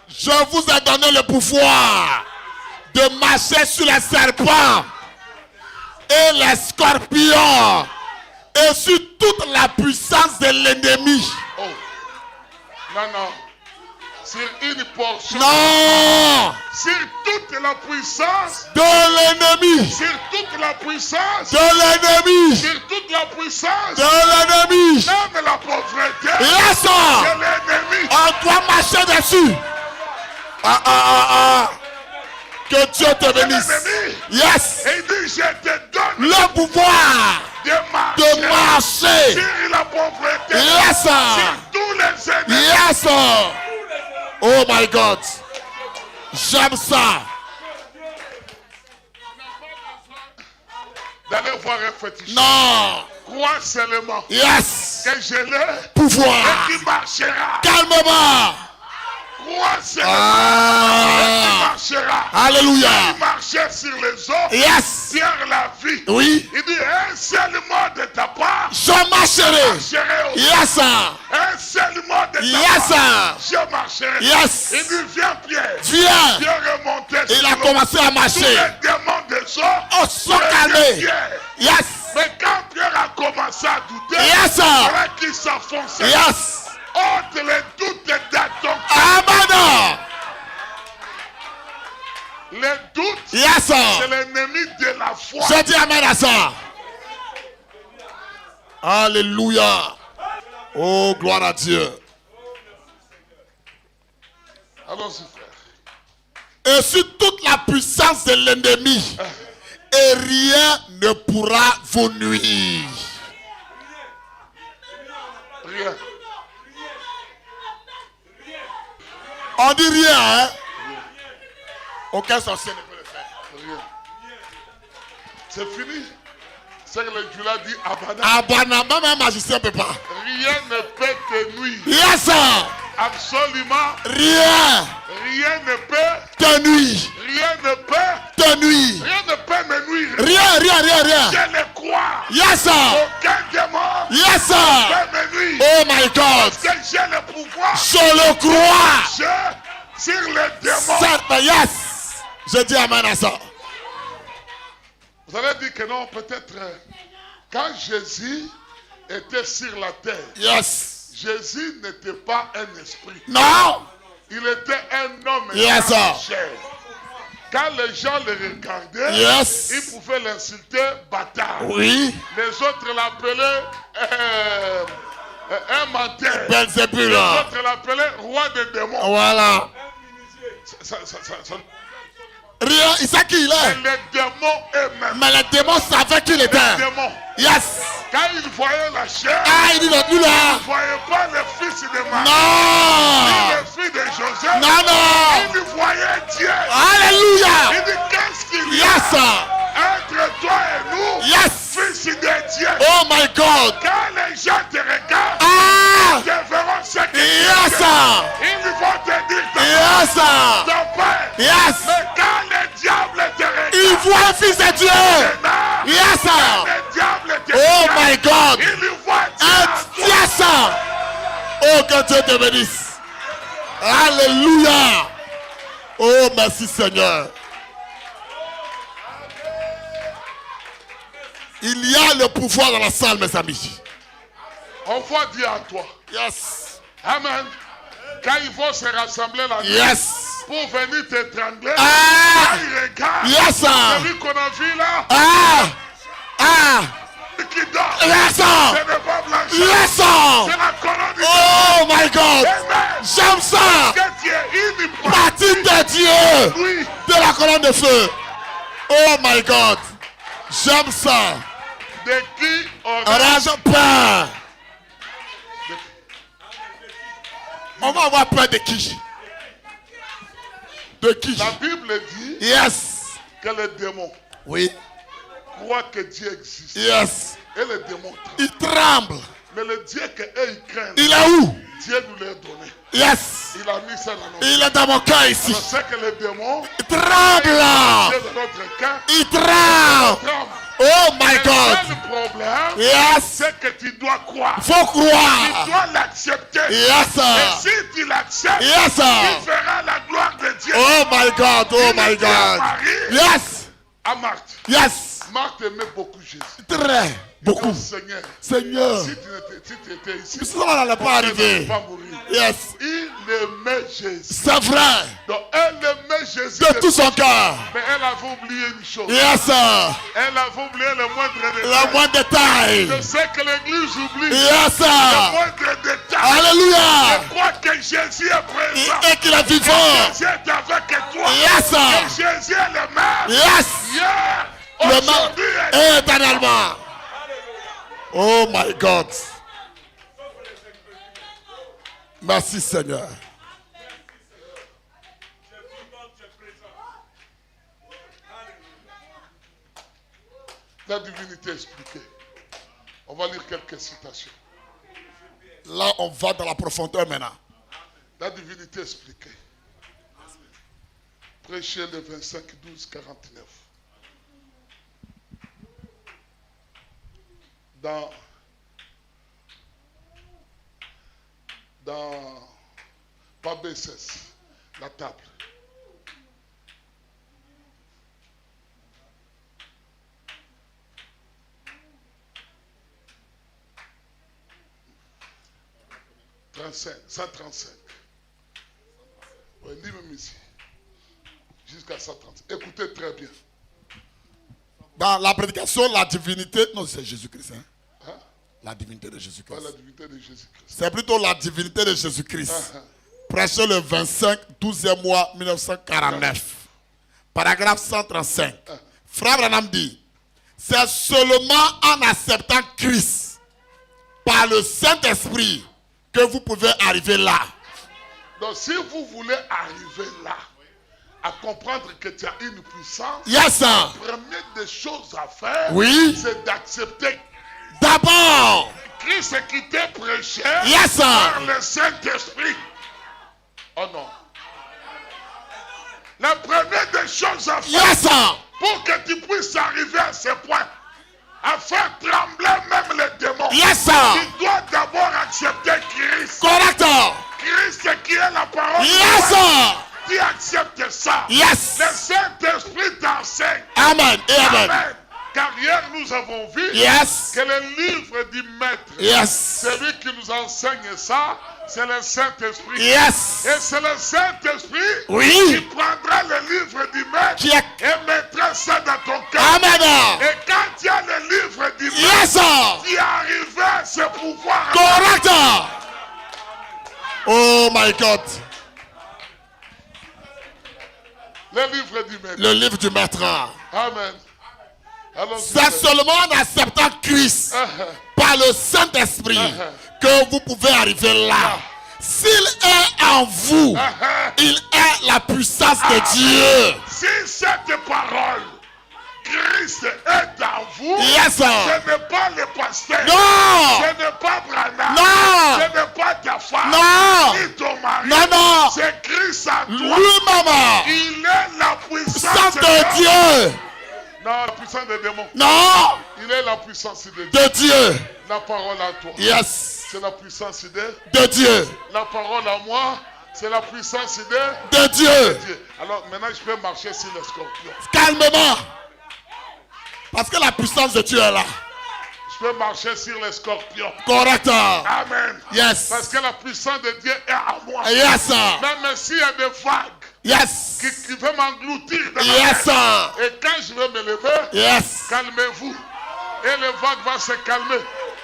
Je vous ai donné le pouvoir de marcher sur les serpents et les scorpions et sur toute la puissance de l'ennemi. Oh. Non, non. Sur une portion. Non, Sur toute la puissance. de l'ennemi, Sur toute la puissance. de l'ennemi, Sur toute la puissance. de l'ennemi. Même la pauvreté. Yes, sir. C'est l'ennemi. On doit marcher dessus. Que Dieu te bénisse. L'ennemi. Yes. Et il dit, je te donne Le pouvoir de marcher. de marcher. Sur la pauvreté. Yes, sir. Sur tous les ennemis. Yes, sir. Oh my God. J'aime ça. D'aller voir un féticheur. Non. Crois seulement Yes. que je l'ai Pouvoir. et qui marchera. Calmement. Crois seulement et qui Ah. marchera. Alléluia. Il marchait sur les eaux. Yes. Pierre la vie. Oui. Il dit un seul mot de ta part. Je marcherai. Marcherai aussi. Yes, sir. Un seul mot de ta Yes, part. sir. Je marcherai. Yes. Il dit viens Pierre. Viens. Pierre remontait Il sur a l'eau. commencé à Tous marcher. les démons des eaux. Oh, sont calmés. Pierre. Yes. Mais quand Pierre a commencé à douter, Yes, sir. voilà qu'il s'enfonçait. Yes. Ôte les doutes dans ton cœur. Amen. Les doutes, Yes, c'est sir. l'ennemi de la foi. Je dis amen à ça. Alléluia. Oh, gloire à Dieu. Allons-y, frère. Et sur toute la puissance de l'ennemi, et rien ne pourra vous nuire. Rien. On dit rien, hein? Aucun sorcier ne peut le faire. Rien. C'est fini. C'est que le Dieu dit Abana. Abana, même un magicien ne peut pas. Rien ne peut te nuire. Yes, sir. Absolument Rien rien ne peut. te nuire. Rien ne peut. Te nuire. Rien ne peut me nuire. Rien. Je le crois. Yes, sir. Aucun démon Yes, sir. peut me nuire. Oh my God. Parce que j'ai le pouvoir. Je le crois. Sur le démon. Certes, yes. Je dis amen à ça. Vous allez dire que non, peut-être quand Jésus était sur la terre, Yes. Jésus n'était pas un esprit. Non. Il était un homme Yes, sans sir. chair. Quand les gens le regardaient, Yes. ils pouvaient l'insulter bâtard. Oui. Les autres l'appelaient un menteur. Belzébul. Les autres l'appelaient roi des démons. Voilà. Rien, il sait qui il est. Les démons eux-mêmes. Mais les démons savaient qui il était. Les démons. Yes. Quand ils voyaient la chair, Ah, il dit non, lui là. ils ne voyaient pas le fils de Marie, Non. ni le fils de Joseph. Non, non. Ils voyaient Dieu. Alléluia. Il dit qu'est-ce qu'il y a Yes. entre toi et nous, Yes. fils de Dieu. Oh my God. Quand les gens te regardent, Ah. ils te verront ce que Yes. tu es. Ils vont te dire Yes. ton père. Yes. Mais quand le diable te regarde, Il voit un fils de Dieu. maintenant, Yes. le diable te Oh regarde, my God. il y voit Dieu. Yes. Oh, que Dieu te bénisse. Alléluia. Oh, merci Seigneur. Il y a le pouvoir dans la salle, mes amis. On voit Dieu en toi. Yes. Amen. Quand ils vont se rassembler là Yes. pour venir t'étrangler, Ah. quand ils regardent, Yes. celui qu'on a vu là, Ah. Ah. qui dort, Yes. ce n'est pas blanchard, Yes. c'est la colonne du Oh my God. Amen. J'aime ça. Que tu es une Partie de Dieu. oui. De la colonne de feu. Oh my God. J'aime ça. De qui on Rage peur. On va avoir peur de qui? De qui? La Bible dit Yes. que les démons Oui. croient que Dieu existe. Yes. Et les démons tremblent. Il tremble. Mais le Dieu qu'eux ils craignent, Il est où? Dieu nous l'a donné. Yes. Il a mis ça dans notre Il est dans mon cœur ici. Je sais que les démons, Il tremble. Dieu dans notre cœur, Il tremble. tremblent. Oh my Le God. seul problème, Yes. c'est que tu dois croire. Faut Tu croire. dois l'accepter. Yes. Et si tu l'acceptes, Yes. tu verras la gloire de Dieu. Oh my God. Oh my Il dit à God. Marie, Yes. à Marthe. Yes. Marthe aimait beaucoup Jésus. Très. Beaucoup. Oh, Seigneur, Seigneur. si tu étais ici, Ça n'allait pas tu arriver. n'allais pas mourir. Yes. Il aimait Jésus. C'est vrai. Donc elle aimait Jésus De tout son cœur. mais elle avait oublié une chose. Yes. Elle avait oublié le moindre détail. La moindre détail. Je sais que l'église oublie Yes. le moindre détail. Alléluia. Je crois que Jésus est présent. Et qu'il est vivant. Jésus est avec toi. Yes. Et Jésus est le même. Yes. Hier, Le aujourd'hui mal éternellement. Oh my God. Merci Seigneur. La divinité expliquée. On va lire quelques citations. Là, on va dans la profondeur maintenant. La divinité expliquée. Prêchez le 25, 12, 49. Dans Pabécès, la table. « 135. Oui, lis même ici. Jusqu'à 130. Écoutez très bien. Dans la prédication, la divinité, non, c'est Jésus-Christ. Hein? Hein? La divinité de Jésus-Christ. La divinité de Jésus-Christ. C'est plutôt la divinité de Jésus-Christ. Prêché le 25, 12e mois 1949. Paragraphe 135. Frère Branham dit, c'est seulement en acceptant Christ par le Saint-Esprit que vous pouvez arriver là. Donc si vous voulez arriver là, à comprendre que tu as une puissance, Yes, sir. la première des choses à faire, Oui. c'est d'accepter D'abord. Christ qui t'est prêché Yes, sir. par le Saint-Esprit. Oh non. La première des choses à faire Yes, sir. pour que tu puisses arriver à ce point, à faire trembler même les démons, Yes, sir. tu dois d'abord accepter Christ. Correct. Christ qui est la parole. Yes, sir. Tu acceptes ça. Yes. Le Saint-Esprit t'enseigne. Amen et amen. Amen. Car hier nous avons vu Yes. que le livre du maître, Yes. celui qui nous enseigne ça, C'est le Saint-Esprit. Yes. Et c'est le Saint-Esprit qui Oui. prendra le livre du maître Qui est... et mettra ça dans ton cœur. Amen. Et quand tu as le livre du maître, Yes. tu arrives à ce pouvoir. Correct. Oh my God. Le livre du maître. Le livre du maître. Amen. Alors, C'est seulement en acceptant Christ par le Saint-Esprit que vous pouvez arriver là. S'il est en vous, il est la puissance de Dieu. si cette parole, Christ est en vous, Yes. ce n'est pas le pasteur, Non. ce n'est pas Branham, Non. ce n'est pas ta femme, Non. ni ton mari, Non, non. c'est Christ en toi. Lui-même, Il est la puissance puissance de Dieu. Non, la puissance des démons. Non, Il est la puissance de Dieu. de Dieu. La parole à toi, Yes, c'est la puissance de Dieu. La parole à moi, c'est la puissance De Dieu. Dieu. Alors maintenant, je peux marcher sur les scorpions. Calmement. Parce que la puissance de Dieu est là. Je peux marcher sur les scorpions. Correct. Amen. Yes. Parce que la puissance de Dieu est à moi. Yes. Même s'il y a des vagues Yes. qui veulent m'engloutir dans la Yes. mer. Et quand je vais me lever, Yes. calmez-vous. Et les vagues vont se calmer.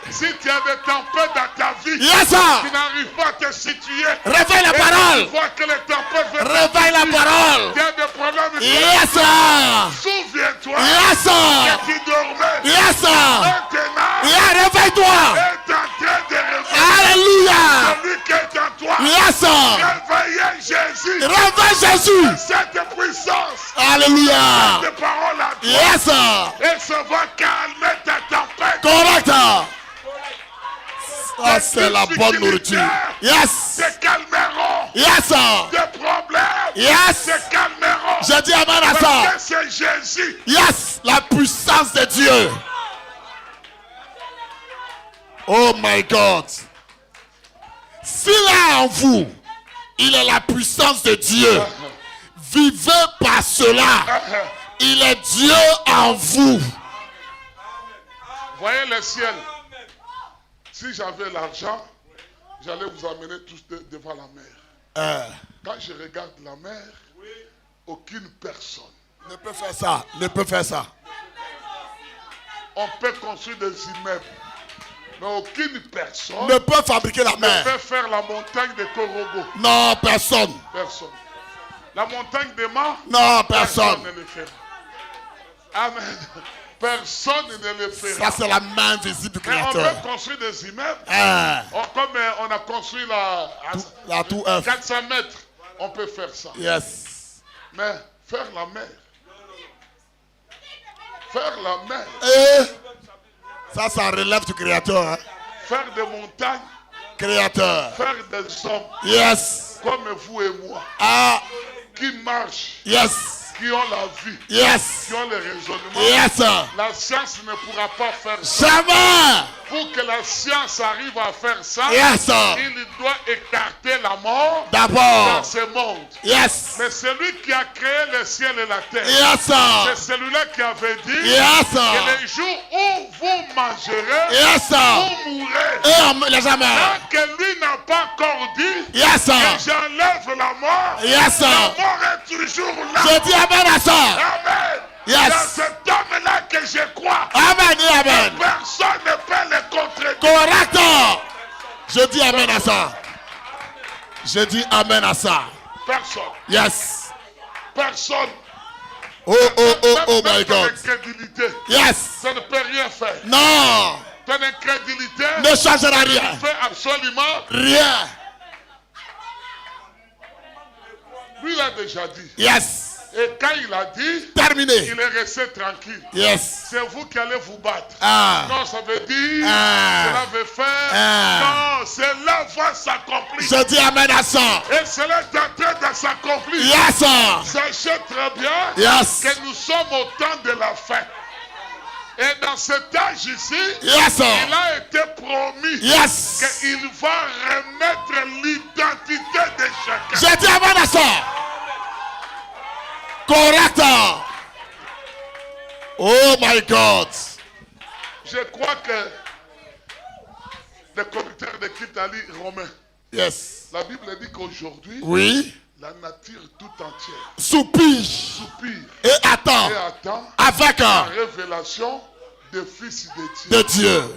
Si tu as des tempêtes dans ta vie, Yes. tu n'arrives pas à te situer. Réveille la Et parole. tu vois que les tempêtes viennent Réveille la parole. Il y a des problèmes. Yes. Souviens-toi Yes. que tu dormais. Yes. Maintenant, Yeah, réveille-toi. est en train de réveiller. Alléluia. Celui qui est en toi. Yes. Réveillez Jésus. Réveille Jésus. Cette puissance, Alléluia. cette parole à toi. Yes. Et ça va calmer ta tempête. Correct. Ça, c'est la bonne nourriture. Yes. Se calmeront. Yes. Des problèmes Yes. se calmeront. Je dis amen à Parce ça. que c'est Jésus. Yes. La puissance de Dieu. Oh my God. S'il est en vous, il est la puissance de Dieu. Vivez par cela. Il est Dieu en vous. Voyez le ciel. Si j'avais l'argent, j'allais vous amener tous devant la mer. Quand je regarde la mer, aucune personne Ne peut faire ça. Ne peut faire ça. on peut construire des immeubles, mais aucune personne Ne peut fabriquer la ne mer. peut faire la montagne de Korogo. Non, personne. Personne. La montagne de Ma, Non, personne. ne le fera. Amen. Personne ne le fera. Ça, c'est la main visible du Mais on Créateur. peut construire des immeubles. Ah, Comme on a construit la tour F. 400 mètres, on peut faire ça. Yes. Mais faire la mer. Faire la mer. Ça relève du Créateur. Hein. Faire des montagnes. Créateur. Faire des hommes Yes. comme vous et moi. Ah, Qui marchent. yes. Qui ont la vie. Yes. Qui ont le raisonnement. Yes. La science ne pourra pas faire ça. Jamais. Pour que la science arrive à faire ça, Yes. il doit écarter la mort D'abord. dans ce monde. Yes. Mais celui qui a créé le ciel et la terre, Yes. c'est celui-là qui avait dit Yes. que le jour où vous mangerez, Yes. vous mourrez. Et on les jamais. Tant que lui n'a pas encore dit Yes. que j'enlève la mort, Yes. la mort est toujours là. Je dis amen à ça. Amen. Yes. Dans cet homme-là que je crois, Amen et amen. personne ne peut le contredire. Correct. Je dis amen à ça. Je dis amen à ça. Personne. Yes. Personne. Oh, oh, oh, oh Même my ton God. incrédulité, Yes. ça ne peut rien faire. Non. Ton incrédulité Ne changera rien. ne fait absolument. Rien. Lui, il a déjà dit. Yes. Et quand il a dit, Terminé. il est resté tranquille. Yes. C'est vous qui allez vous battre. Ah. Non, ça veut dire, Ah. cela veut faire. Ah. Non, cela va s'accomplir. Je dis amen à ça. Et cela est en train de s'accomplir. Yes. Sachez très bien Yes. que nous sommes au temps de la fin. Et dans cet âge ici, Yes. il a été promis Yes. qu'il va remettre l'identité de chacun. Je dis amen à ça. Correct. Oh my God. Je crois que le conducteur de Kitali Romain, Yes. La Bible dit qu'aujourd'hui, Oui. la nature tout entière Soupire. soupire Et attend. et attend Avec la un révélation des fils de Dieu. de Dieu.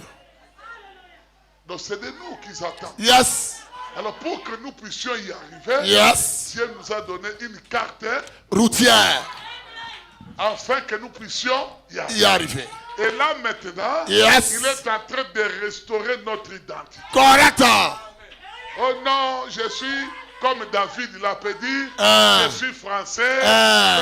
Donc c'est de nous qu'ils attendent. Yes. Alors pour que nous puissions y arriver, Yes. Dieu nous a donné une carte Routière. afin que nous puissions y arriver. Y arriver. Et là maintenant, Yes. il est en train de restaurer notre identité. Correct. Oh non, je suis comme David l'a dit, je suis français.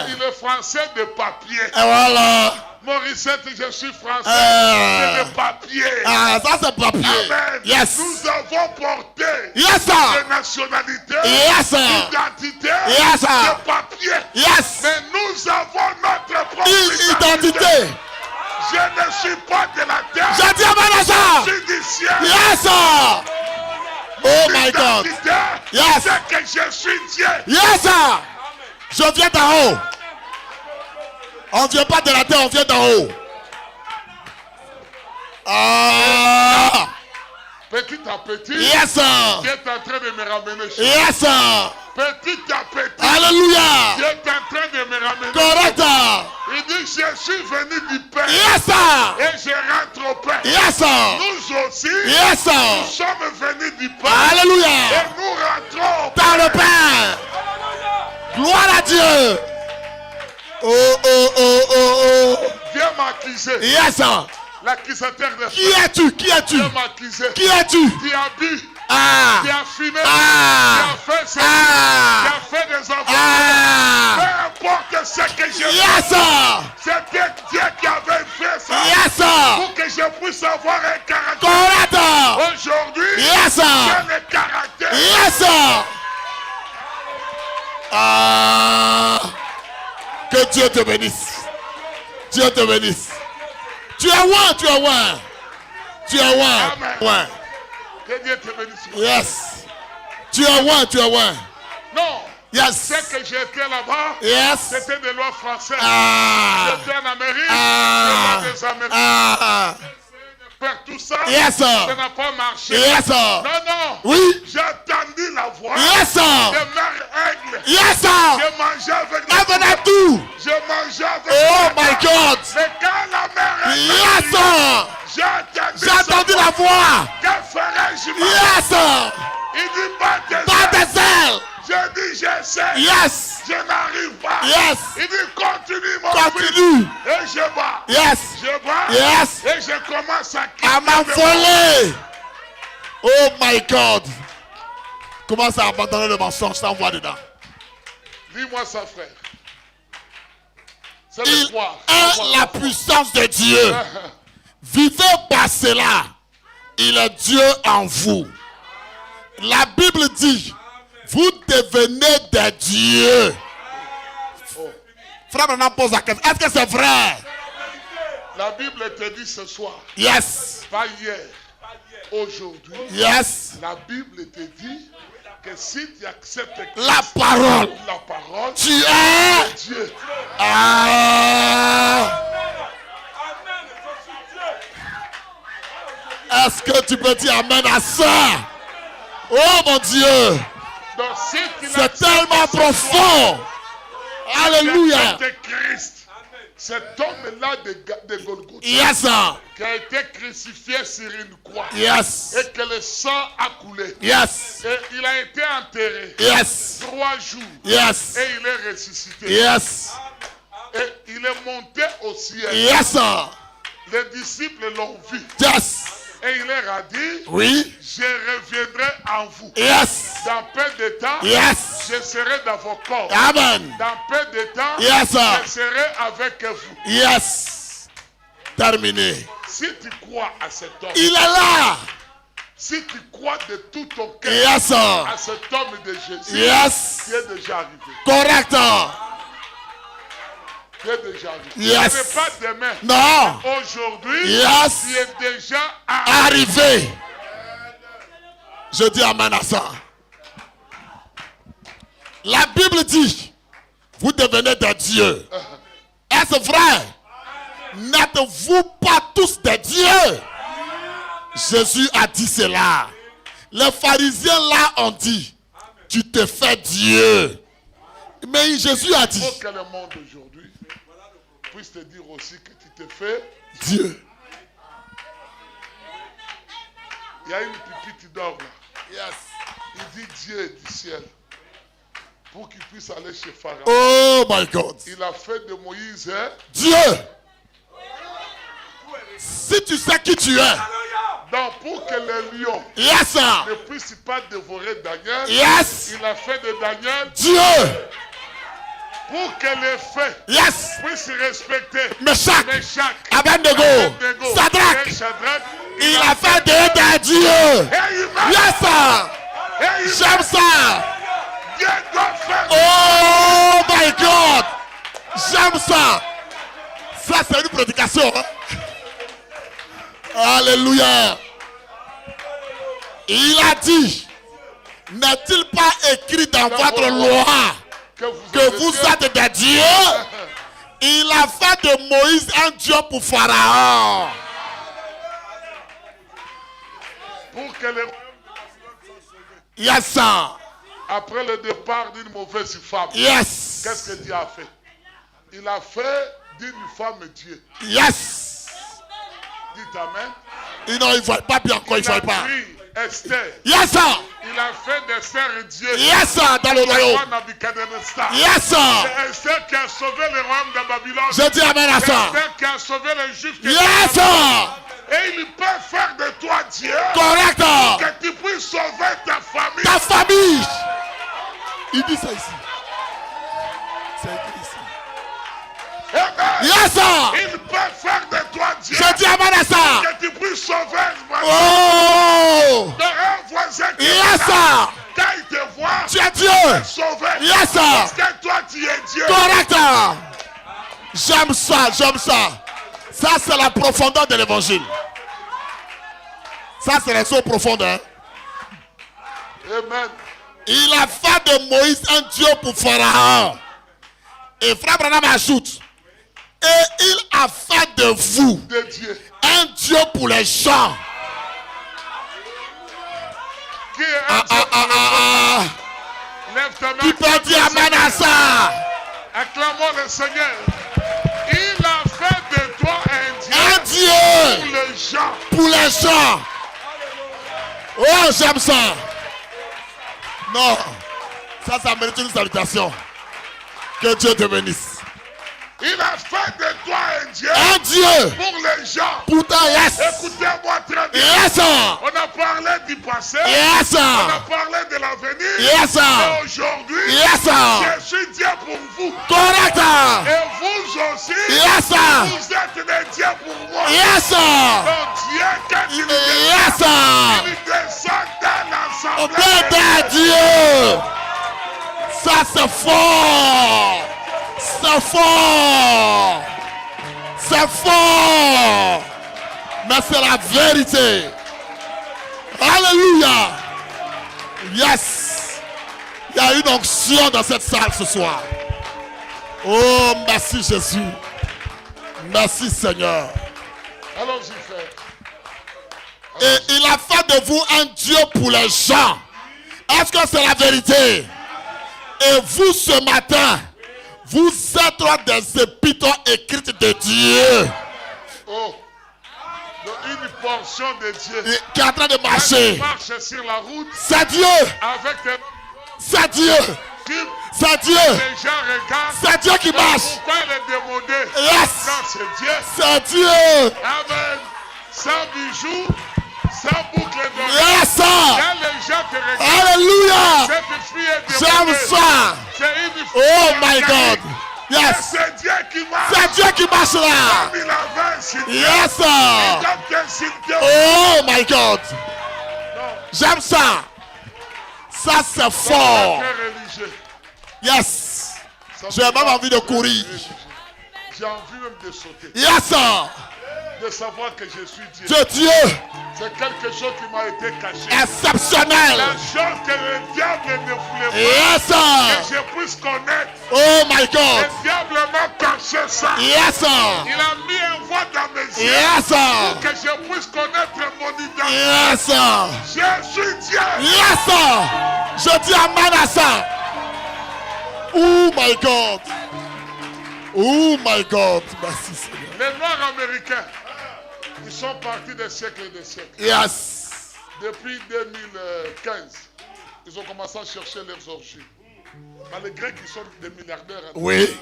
Il est français de papier. Et voilà. Morissette, je suis français de papier. Ah, ça c'est papier. Amen. Yes. Nous avons porté Yes, de sir. nationalité, Yes, sir. d'identité, Yes, sir. de papier. Yes. Mais nous avons notre propre Identité. Je ne suis pas de la terre. Je dis amen à ça. Je suis du ciel. Yes, sir. Oh my God. L'identité, Yes. c'est que je suis Dieu. Yes, sir. Je viens d'en haut. On ne vient pas de la terre, on vient d'en haut. Ah. Petit à petit, Yes, sir. Dieu est en train de me ramener chez Yes, sir. Petit à petit, Alléluia. Dieu est en train de me ramener. Correct. Il dit, je suis venu du Père. Yes, sir. Et je rentre au Père. Yes, sir. Nous aussi, Yes, nous sir. sommes venus du Père. Alléluia. Et nous rentrons au Père. Dans le Père. Gloire à Dieu. Oh, oh, oh, oh, oh. Viens m'accuser. Yes, sir. L'accusateur de Qui es-tu? Qui es-tu? Viens m'accuser. Qui es-tu? Qui a bu, Ah. qui a fumé, Ah. qui a fait ceci, Ah. qui a fait des enfants. Ah. Peu importe ce que j'ai Yes, fait, sir. c'était Dieu qui avait fait ça. Yes, sir. Pour que je puisse avoir un caractère. Correct. Aujourd'hui, Yes, sir. j'ai le caractère. Yes, sir. Ah. Que Dieu te bénisse. Dieu te bénisse. Tu es loin, tu es loin. Tu es loin. Amen. Loin. Que Dieu te bénisse. Yes. Tu es loin, tu es loin. Non. Yes. Ce que j'étais là-bas, Yes. c'était des lois françaises. Ah. J'étais en Amérique, Ah. des lois des Américains. Ah. Faire tout ça, Yes, sir. ça n'a pas marché. Yes, sir. Non, non. Oui. J'ai entendu la voix Yes, sir. de mère aigle. Yes, sir. Je mangeais avec Avec tout. Je mangeais avec Oh my God. Mais quand la mère aigle, Yes, sir. j'ai J'ai entendu la voix. Que ferais-je? Yes, sir. Il dit pas tes Pas ailes. tes ailes. Je dis j'essaie. Yes. Je n'arrive pas. Yes. Il dit continue mon Continue. fils. Et je bats. Yes. Je bats. Yes. Et je commence à À quitter m'envoler. Oh my God. Commence à abandonner le mensonge, t'envoie dedans. Dis-moi ça, frère. C'est le Il quoi? est la puissance de Dieu. Vivez par cela. Il est Dieu en vous. La Bible dit, vous devenez des dieux. Frère Branham pose la question. Est-ce que c'est vrai? La Bible te dit ce soir, Yes. pas hier, aujourd'hui. Yes. La Bible te dit que si tu acceptes Christ, La parole. tu Tu es. Dieu. Ah. Est-ce que tu peux dire amen à ça? Oh mon Dieu. Donc si tu C'est l'acceptes tellement ce soir, profond. Alléluia. acceptes Christ, cet homme-là de Golgotha, Yes, sir. qui a été crucifié sur une croix, Yes. et que le sang a coulé, Yes. et il a été enterré Yes. 3 jours, Yes. et il est ressuscité, Yes. et il est monté au ciel. Yes, sir. Les disciples l'ont vu, Yes. et il leur a dit, Oui. je reviendrai en vous. Yes. Dans peu de temps, Yes. je serai dans vos corps. Amen. Dans peu de temps, Yes, sir. je serai avec vous. Yes. Terminé. Si tu crois à cet homme, Il est là. si tu crois de tout ton cœur Yes, sir. à cet homme de Jésus, Yes. tu es déjà arrivé. Correct. Tu es déjà arrivé. Yes. Ce n'est pas demain. Non. Aujourd'hui, Yes. tu es déjà arrivé. Arrivé. Je dis amen à ça. La Bible dit, vous devenez des dieux. Est-ce vrai? N'êtes-vous pas tous des dieux? Jésus a dit cela. Les pharisiens là ont dit, tu te fais Dieu. Mais Jésus a dit, Il faut que le monde aujourd'hui puisse te dire aussi que tu te fais. Dieu. Il y a une pipite d'or là. Yes. Il dit Dieu du ciel. Pour qu'il puisse aller chez Pharaon. Oh my God. Il a fait de Moïse Dieu. Si tu sais qui tu es. donc pour que les lions Yes, sir. ne puissent pas dévorer Daniel, Yes. il a fait de Daniel Dieu. pour que les faits Yes. puissent respecter Meshach, Meshach, Abednego, Abednego, Shadrach. et Shadrach. Il a fait de Dieu. Amen. Yes, sir. Amen. J'aime ça. Dieu doit faire. Oh my God. J'aime ça. Ça, c'est une prédication. Hein? Alléluia. Il a dit, n'est-il pas écrit dans votre loi que vous êtes des dieux? Il a fait de Moïse un Dieu pour Pharaon. Pour que les... Yes, sir. Après le départ d'une mauvaise femme, Yes. qu'est-ce que Dieu a fait? Il a fait d'une femme Dieu. Yes. Dites Amen. Non, il ne voit pas bien encore, il ne Il a voit pas. pris Esther. Yes, sir. Il a fait d'Esther Dieu. Yes, sir, dans le royaume. Nabuchodonosor. Yes, sir. C'est Esther qui a sauvé le royaume de Babylone. Je dis amen à C'est ça. Esther qui a sauvé les Juifs. qui Yes, étaient en Babylone. sir. Et il peut faire de toi Dieu. Correct. Que tu puisses sauver ta famille. Ta famille. Il dit ça ici. C'est écrit ici. Amen. Yes, sir. Il peut faire de toi Dieu. Je dis amen à ça. Que tu puisses sauver Oh. un voisin qui est Yes, là. sir. Quand il te voit, Tu es Dieu. sauver. Yes, sir. Parce que toi tu es Dieu. Correct. J'aime ça, j'aime ça. Ça, c'est la profondeur de l'évangile. Ça, c'est la chose profonde. Hein? Amen. Il a fait de Moïse un Dieu pour Pharaon. Et Frère Branham ajoute, et il a fait de vous De Dieu. un Dieu pour les gens. Qui est un Dieu pour les gens? Lève ta main. Tu peux dire amen à ça. Acclamons le Seigneur. Il a fait de toi Un un Dieu pour Dieu les gens. pour les gens. Oh, j'aime ça. Non, ça mérite une salutation. Que Dieu te bénisse. Il a fait de toi un Dieu Un Dieu pour les gens. pourtant, yes. Écoutez-moi très bien. Yes, sir. On a parlé du passé. Yes, On a sir. parlé de l'avenir. Yes, sir. Et aujourd'hui, Yes, sir. je suis Dieu pour vous. Correct. Et vous aussi, Yes, sir. vous êtes des dieux pour moi. Yes, sir. Donc Dieu, quand il Yes, descend, sir. il descend dans Au l'assemblée. nom de Dieu. Ça, c'est fort. C'est fort. C'est fort. Mais c'est la vérité. Alléluia. Yes. Il y a une onction dans cette salle ce soir. Oh, merci Jésus. Merci Seigneur. Allons-y, frère. Et il a fait de vous un Dieu pour les gens. Est-ce que c'est la vérité? Et vous ce matin, vous êtes des épîtres écrites de Dieu. Oh, donc une portion de Dieu. Qui est en train de Quand marcher. tu marches sur la route C'est Dieu. avec tes C'est Dieu. qui C'est Dieu. les gens regardent. C'est Dieu qui marche. Pourquoi les démoder? Yes. Non, c'est Dieu. C'est Dieu. Amen. Sans bijoux, sans boucle d'oreille. Yes, sir. Quand les gens te regardent, Alléluia. cette fille est J'aime démodée. ça. C'est une fille. Oh my organique. God. Et Yes. c'est Dieu qui marche. C'est Dieu qui marche là. Comme il avait insulté. Yes, sir. Donc insulté. Oh my God. Non, J'aime ça. Ça, c'est c'est fort. très religieux. Yes. Ça J'ai me même va envie de courir. J'ai envie même de sauter. Yes, sir. De savoir que je suis Dieu. De Dieu. C'est quelque chose qui m'a été caché. Exceptionnel. La chose que le diable ne voulait pas Yes, que sir. je puisse connaître. Oh my God. Le diable m'a caché ça. Yes, sir. Il a mis un vois dans mes yeux. Yes, sir. Pour que je puisse connaître mon identité. Yes, sir. Je suis Dieu. Yes, sir. Je dis amen à ça. Oh my God. Oh my God. Merci Seigneur. Les Noirs américains, ils sont partis des siècles et des siècles. Yes. Depuis 2015, ils ont commencé à chercher leurs origines. Mais les Grecs, ils sont des milliardaires. Oui.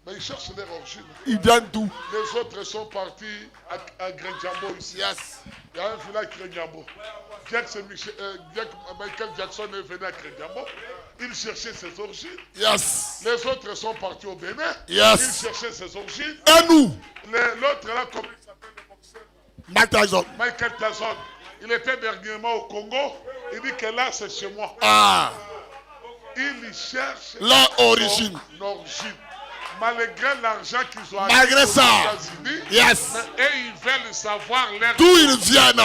Mais ils cherchent leurs origines. Ils viennent d'où? Les autres sont partis à Grenjambo ici. Yes. Il y a un village Grenjambo. Michael Jackson est venu à Grenjambo. Il cherchait ses origines. Yes. Les autres sont partis au Bénin. Yes. Il cherchait ses origines. Et nous? L'autre là, comment il s'appelle le boxeur? Mike Tyson. Michael Tyson. Il était dernièrement au Congo. Il dit que là, c'est chez moi. Ah. Il cherche Leur origine. son origine. Malgré l'argent qu'ils ont Malgré aux ça. États-Unis, Yes. mais eux, ils veulent savoir leur D'où ils viennent.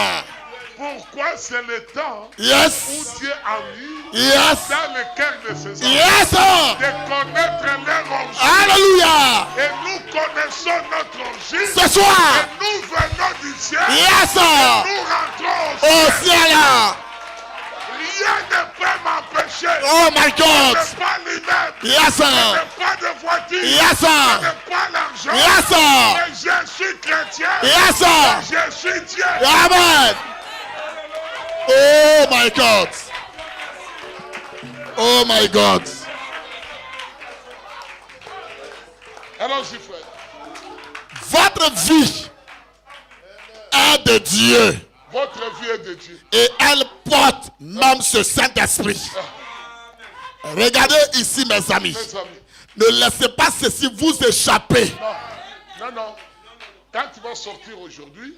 pourquoi c'est le temps Yes. où Dieu a mis Yes. dans le cœur de ses enfants Yes, sir. de connaître leur origine. Alléluia. Et nous connaissons notre origine. Ce soir. Et nous venons du ciel. Yes, sir. Nous rentrons Au ciel. Rien ne peut m'empêcher. Oh my Je God. n'ai pas l'immeuble. Yes, Je sir. n'ai pas de voiture. Yes, Je sir. n'ai pas l'argent. Yes, sir. Mais je suis chrétien. Yes, sir. Je suis Dieu. Amen. Oh my God. Oh my God. Allons-y, frère. Votre vie est de Dieu Votre vie est de Dieu. et elle porte même ce Saint-Esprit. Regardez ici, mes amis. Mes amis. Ne laissez pas ceci vous échapper. Non, non, non. Quand tu vas sortir aujourd'hui,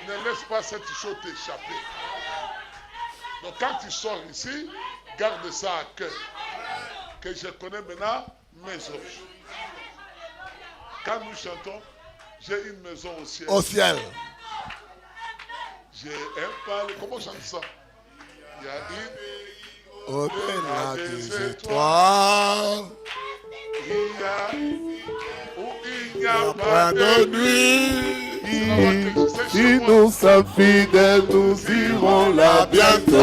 ne laisse pas cette chose t'échapper. Donc quand tu sors ici, garde ça à cœur. Que je connais maintenant mes origines. Quand nous chantons, j'ai une maison au ciel. Au ciel. J'ai un palais. Comment on chante ça? Il y a une. Au-delà des étoiles, Il y a. Où il n'y a pas pas de de nuit. nuit. Si nous sommes fidèles, nous irons là bientôt.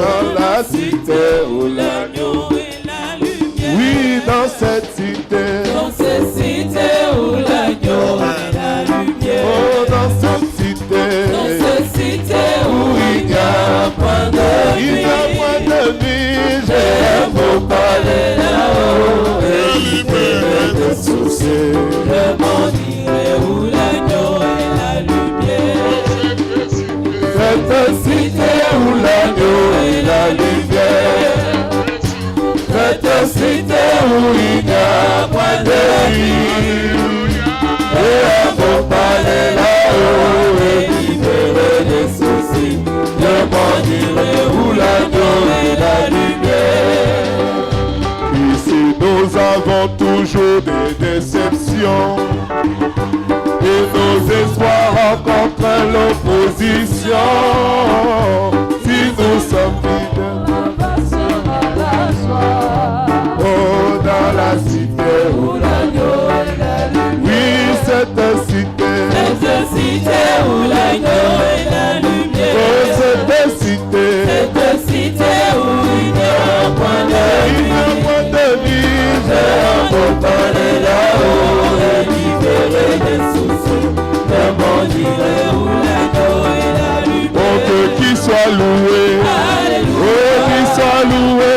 Dans la cité où L'agneau et la lumière. oui, dans cette cité. Dans cette cité où l'agneau et la lumière. Oh, dans cette cité. Dans cette cité où il n'y a point de Il n'y a nuit. point de nuit. J'ai beau parler là-haut et Libéré de soucis. je m'en dirai où l'agneau et la lumière. Cette cité où l'agneau et la lumière. Cette cité où il n'y a point de nuit. Et à vos palais là-haut et libérer les soucis. Je m'en dirai où l'agneau et la lumière. Ici nous avons toujours des déceptions. Et nos espoirs rencontrent l'opposition. Si nous sommes fidèles, Passera la joie. oh, dans la cité où Où l'agneau et la lumière. oui, cette cité, Cette cité où l'agneau et la oh, lumière. cette cité, Cette cité où il n'y a point de il n'y a nuit. point de nuit. J'ai un parler là-haut et libérer des soucis. Je m'en dirai où l'agneau et la lumière. Oh, que qui soit loué, oh, qui soit loué,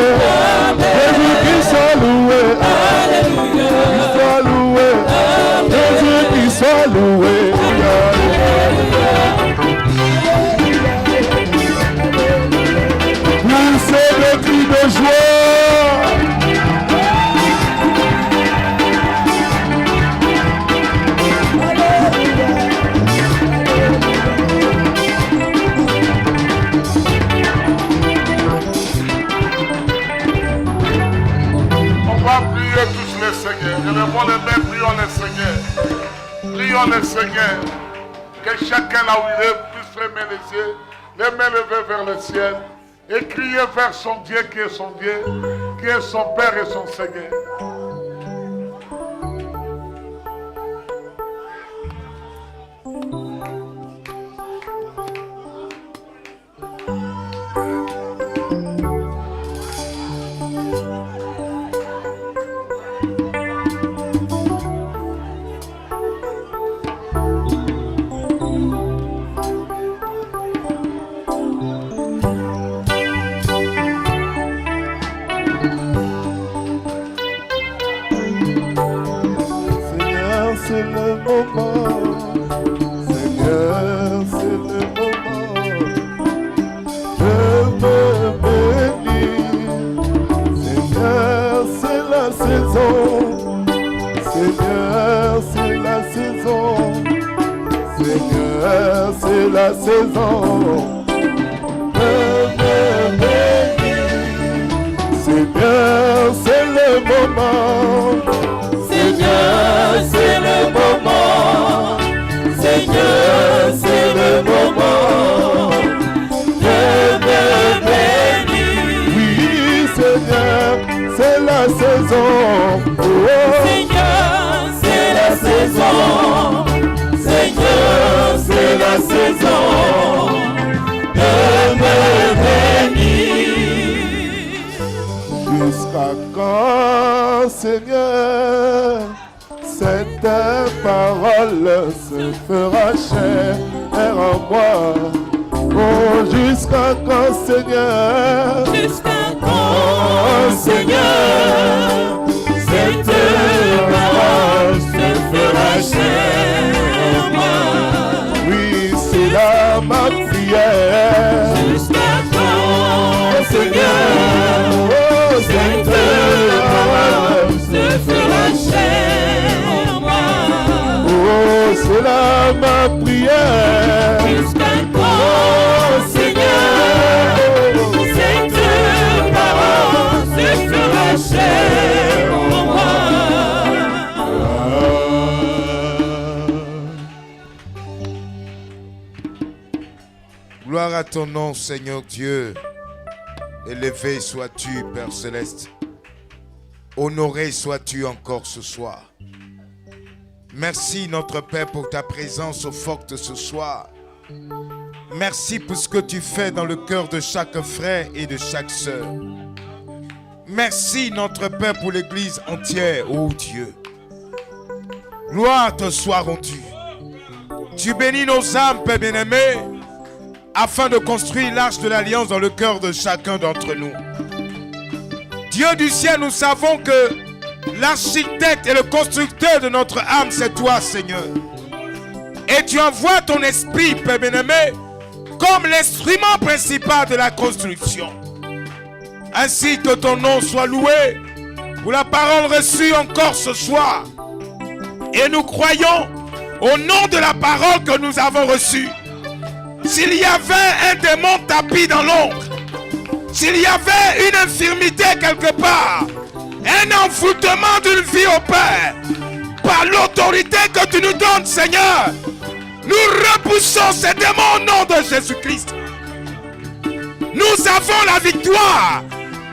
Jésus qui soit loué, qui soit loué, Jésus qui soit loué. Poussez le cri de joie. On va prier tous les Seigneurs. Élevons les mains, prions les Seigneurs. Prions les Seigneurs. Que chacun là où il est puisse fermer les yeux, les mains levées vers le ciel et crier vers son Dieu qui est son Dieu, qui est son Père et son Seigneur. moment. Seigneur, c'est le moment. Je me bénis. Seigneur, c'est la saison. Seigneur, c'est la saison. Seigneur, c'est la saison. Je me bénis. Seigneur, c'est le moment. Seigneur, c'est le moment. Seigneur, c'est le moment. Je me bénis. Oui, Seigneur, c'est la saison. Oh, Seigneur, c'est la saison. Seigneur, c'est la saison. Je me bénis. jusqu'à quand, Seigneur, cette parole se fera chair en moi? Oh, jusqu'à quand, Seigneur? Jusqu'à quand, Seigneur, cette parole se fera chair en moi? Oui, c'est là ma prière. Jusqu'à quand, Seigneur, Oh, cette parole se fera chair en moi? oh, c'est là ma prière. Jusqu'à quand, Seigneur, cette parole se fera chair en moi? Gloire à ton nom, Seigneur Dieu. Élevé sois-tu, Père Céleste. Honoré sois-tu encore ce soir. Merci, notre Père, pour ta présence forte ce soir. Merci pour ce que tu fais dans le cœur de chaque frère et de chaque sœur. Merci, notre Père, pour l'Église entière, ô Dieu. Gloire te soit rendue. Tu bénis nos âmes, Père bien-aimé, afin de construire l'arche de l'alliance dans le cœur de chacun d'entre nous. Dieu du ciel, nous savons que l'architecte et le constructeur de notre âme, c'est toi, Seigneur. Et tu envoies ton esprit, Père bien-aimé, comme l'instrument principal de la construction. Ainsi que ton nom soit loué pour la parole reçue encore ce soir. Et nous croyons au nom de la parole que nous avons reçue. S'il y avait un démon tapis dans l'ombre, s'il y avait une infirmité quelque part, un envoûtement d'une vie au Père, par l'autorité que tu nous donnes, Seigneur, nous repoussons ces démons au nom de Jésus-Christ. Nous avons la victoire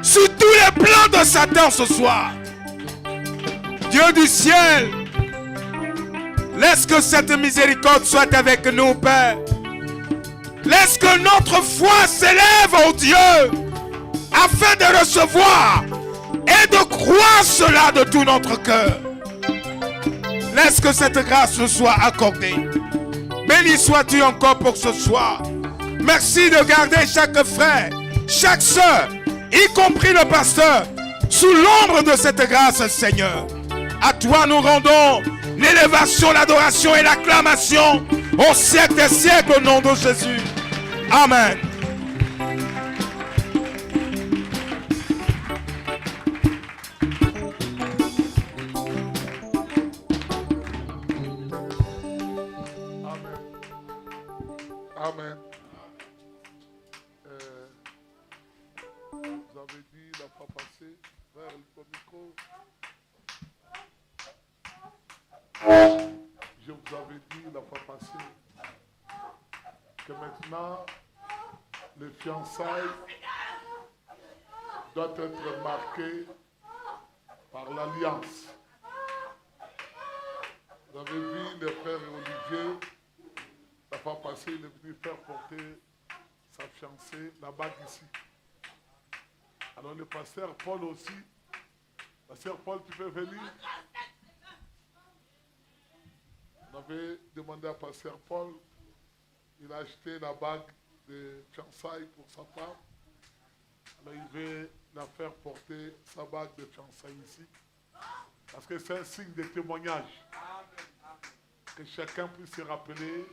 sur tous les plans de Satan ce soir. Dieu du ciel, laisse que cette miséricorde soit avec nous, Père. Laisse que notre foi s'élève, ô Dieu, afin de recevoir et de croire cela de tout notre cœur. Laisse que cette grâce nous soit accordée. Béni sois-tu encore pour ce soir. Merci de garder chaque frère, chaque sœur, y compris le pasteur, sous l'ombre de cette grâce, Seigneur. À toi nous rendons l'élévation, l'adoration et l'acclamation au siècle des siècles au nom de Jésus. Amen. Amen. Vous avez dit la fois passée, vers le micro. Je vous avais dit la fois passée que maintenant les fiançailles doivent être marquées par l'alliance. Vous avez vu le frère Olivier, la fois passée, il est venu faire porter sa fiancée, la bague ici. Alors le pasteur Paul aussi. Pasteur Paul, tu peux venir? On avait demandé à pasteur Paul, il a acheté la bague de fiançailles pour sa femme. Alors il veut la faire porter sa bague de fiançailles ici. Parce que c'est un signe de témoignage. Que chacun puisse se rappeler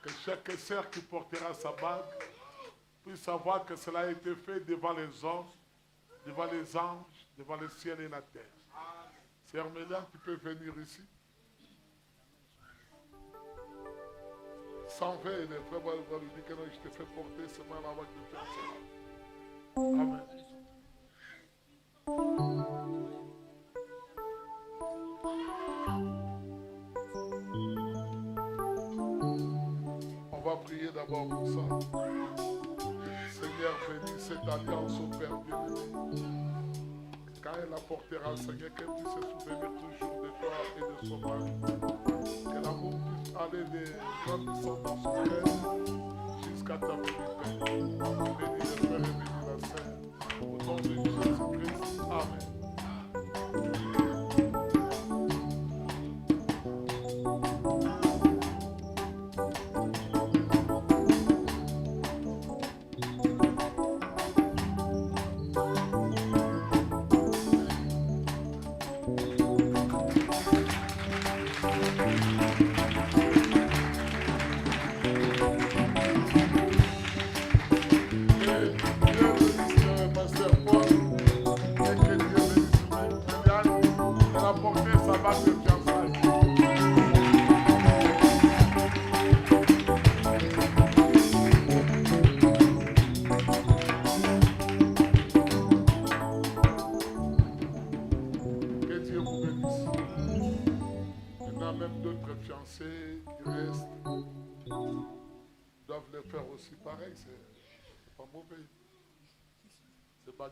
que chaque sœur qui portera sa bague puisse savoir que cela a été fait devant les hommes, devant les anges, devant le ciel et la terre. Sœur Méliane, tu peux venir ici. Sans veille, les frères vont lui dire que non, je te fais porter ce mal avant de faire cela. Amen. On va prier d'abord pour ça. Seigneur, bénis cette alliance au Père bien-aimé. Quand elle apportera, Seigneur, qu'elle puisse se souvenir toujours de toi et de son mari. Que l'amour puisse aller des grandissants dans son cœur jusqu'à ta venue, Père. Bénis le Frère et bénis la Sœur. Au nom de Jésus-Christ. Amen.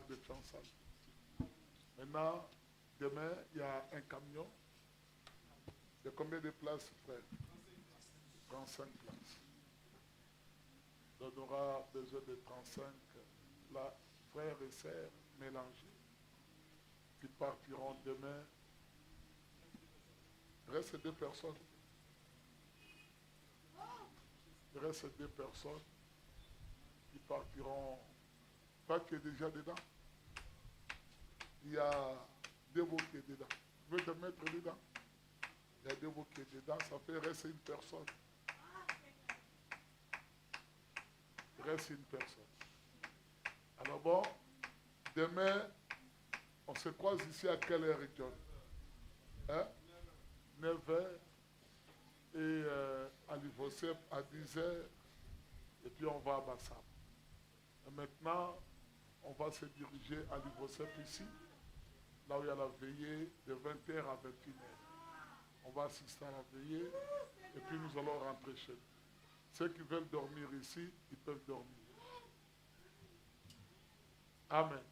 De fiançailles. Maintenant, demain, il y a un camion. Il y a combien de places, frère? 35 places. Donc, on aura besoin de 35 là, frères et sœurs mélangés qui partiront demain. Il reste 2 personnes. Il reste 2 personnes qui partiront. Toi, tu es déjà dedans. Il y a Dévo qui est dedans. Tu veux te mettre dedans? Il y a Dévo qui est dedans. Ça fait rester une personne. Il reste une personne. Alors bon, demain, on se croise ici à quelle heure, John? 9h. Et à l'Ivosep à 10h. Et puis on va à Bassam. Et maintenant, on va se diriger à l'Ivosep ici, là où il y a la veillée de 20h à 21h. On va assister à la veillée et puis nous allons rentrer chez nous. Ceux qui veulent dormir ici, ils peuvent dormir. Amen.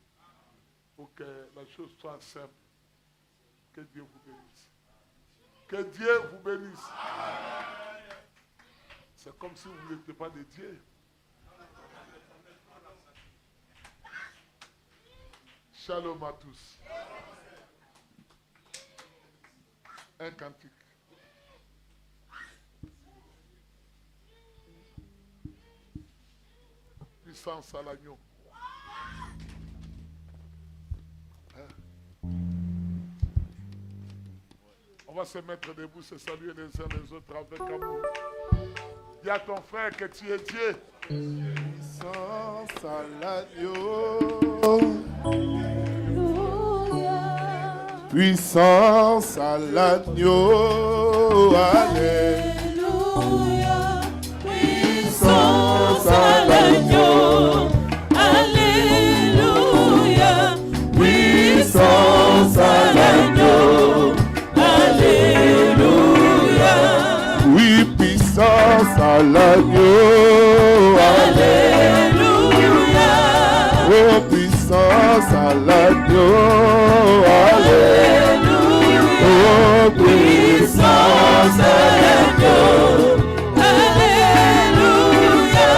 Pour que la chose soit simple. Que Dieu vous bénisse. Que Dieu vous bénisse. C'est comme si vous n'étiez pas des dieux. Shalom à tous. Un cantique. Puissance à l'agneau. On va se mettre debout, se saluer les uns les autres avec amour. Dis à ton frère que tu es Dieu. Puissance à l'agneau. Puissance à l'agneau. Alléluia. Puissance à l'agneau. Alléluia. Puissance à l'agneau. Alléluia. Oui, puissance à l'agneau. Alléluia. Oh, puissance à l'agneau. Alléluia. Oh, puissance à l'agneau. Alléluia.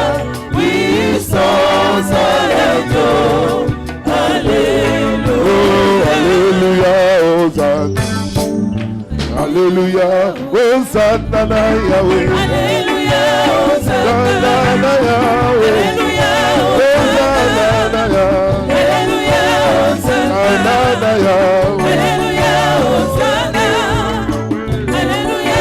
Puissance à l'agneau. Alléluia. Oh, alléluia. Hosanna. Alléluia. Hosanna Yahweh. Alléluia. Hosanna Yahweh. Alléluia. Hosanna Yahweh. Alléluia. Hosanna Yahweh. Alléluia. Hosanna. Alléluia.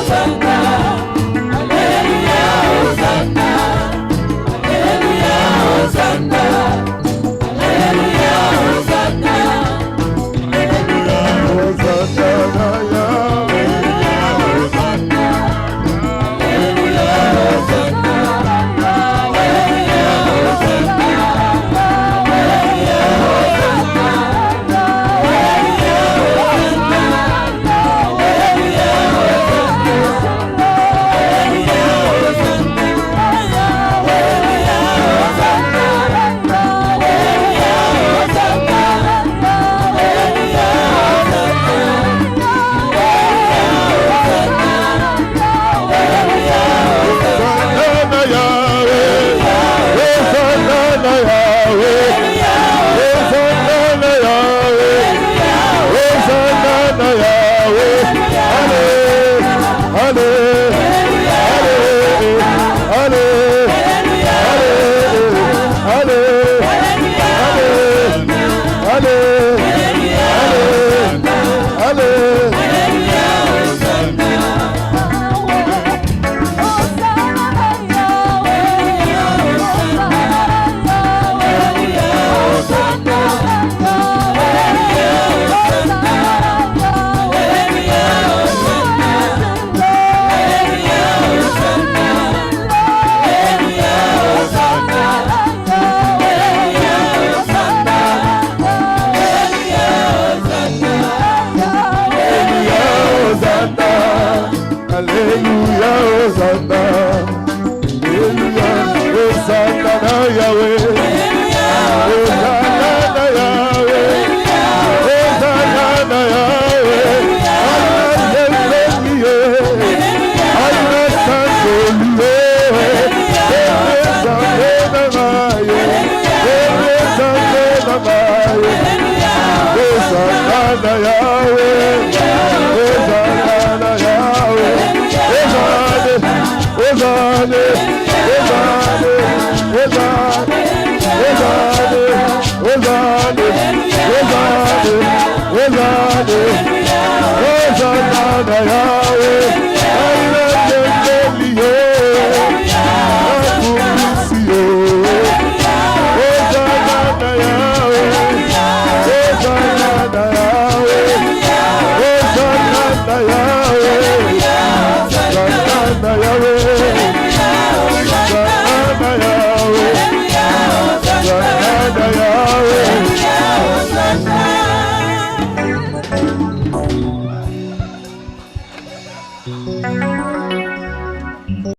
Hosanna,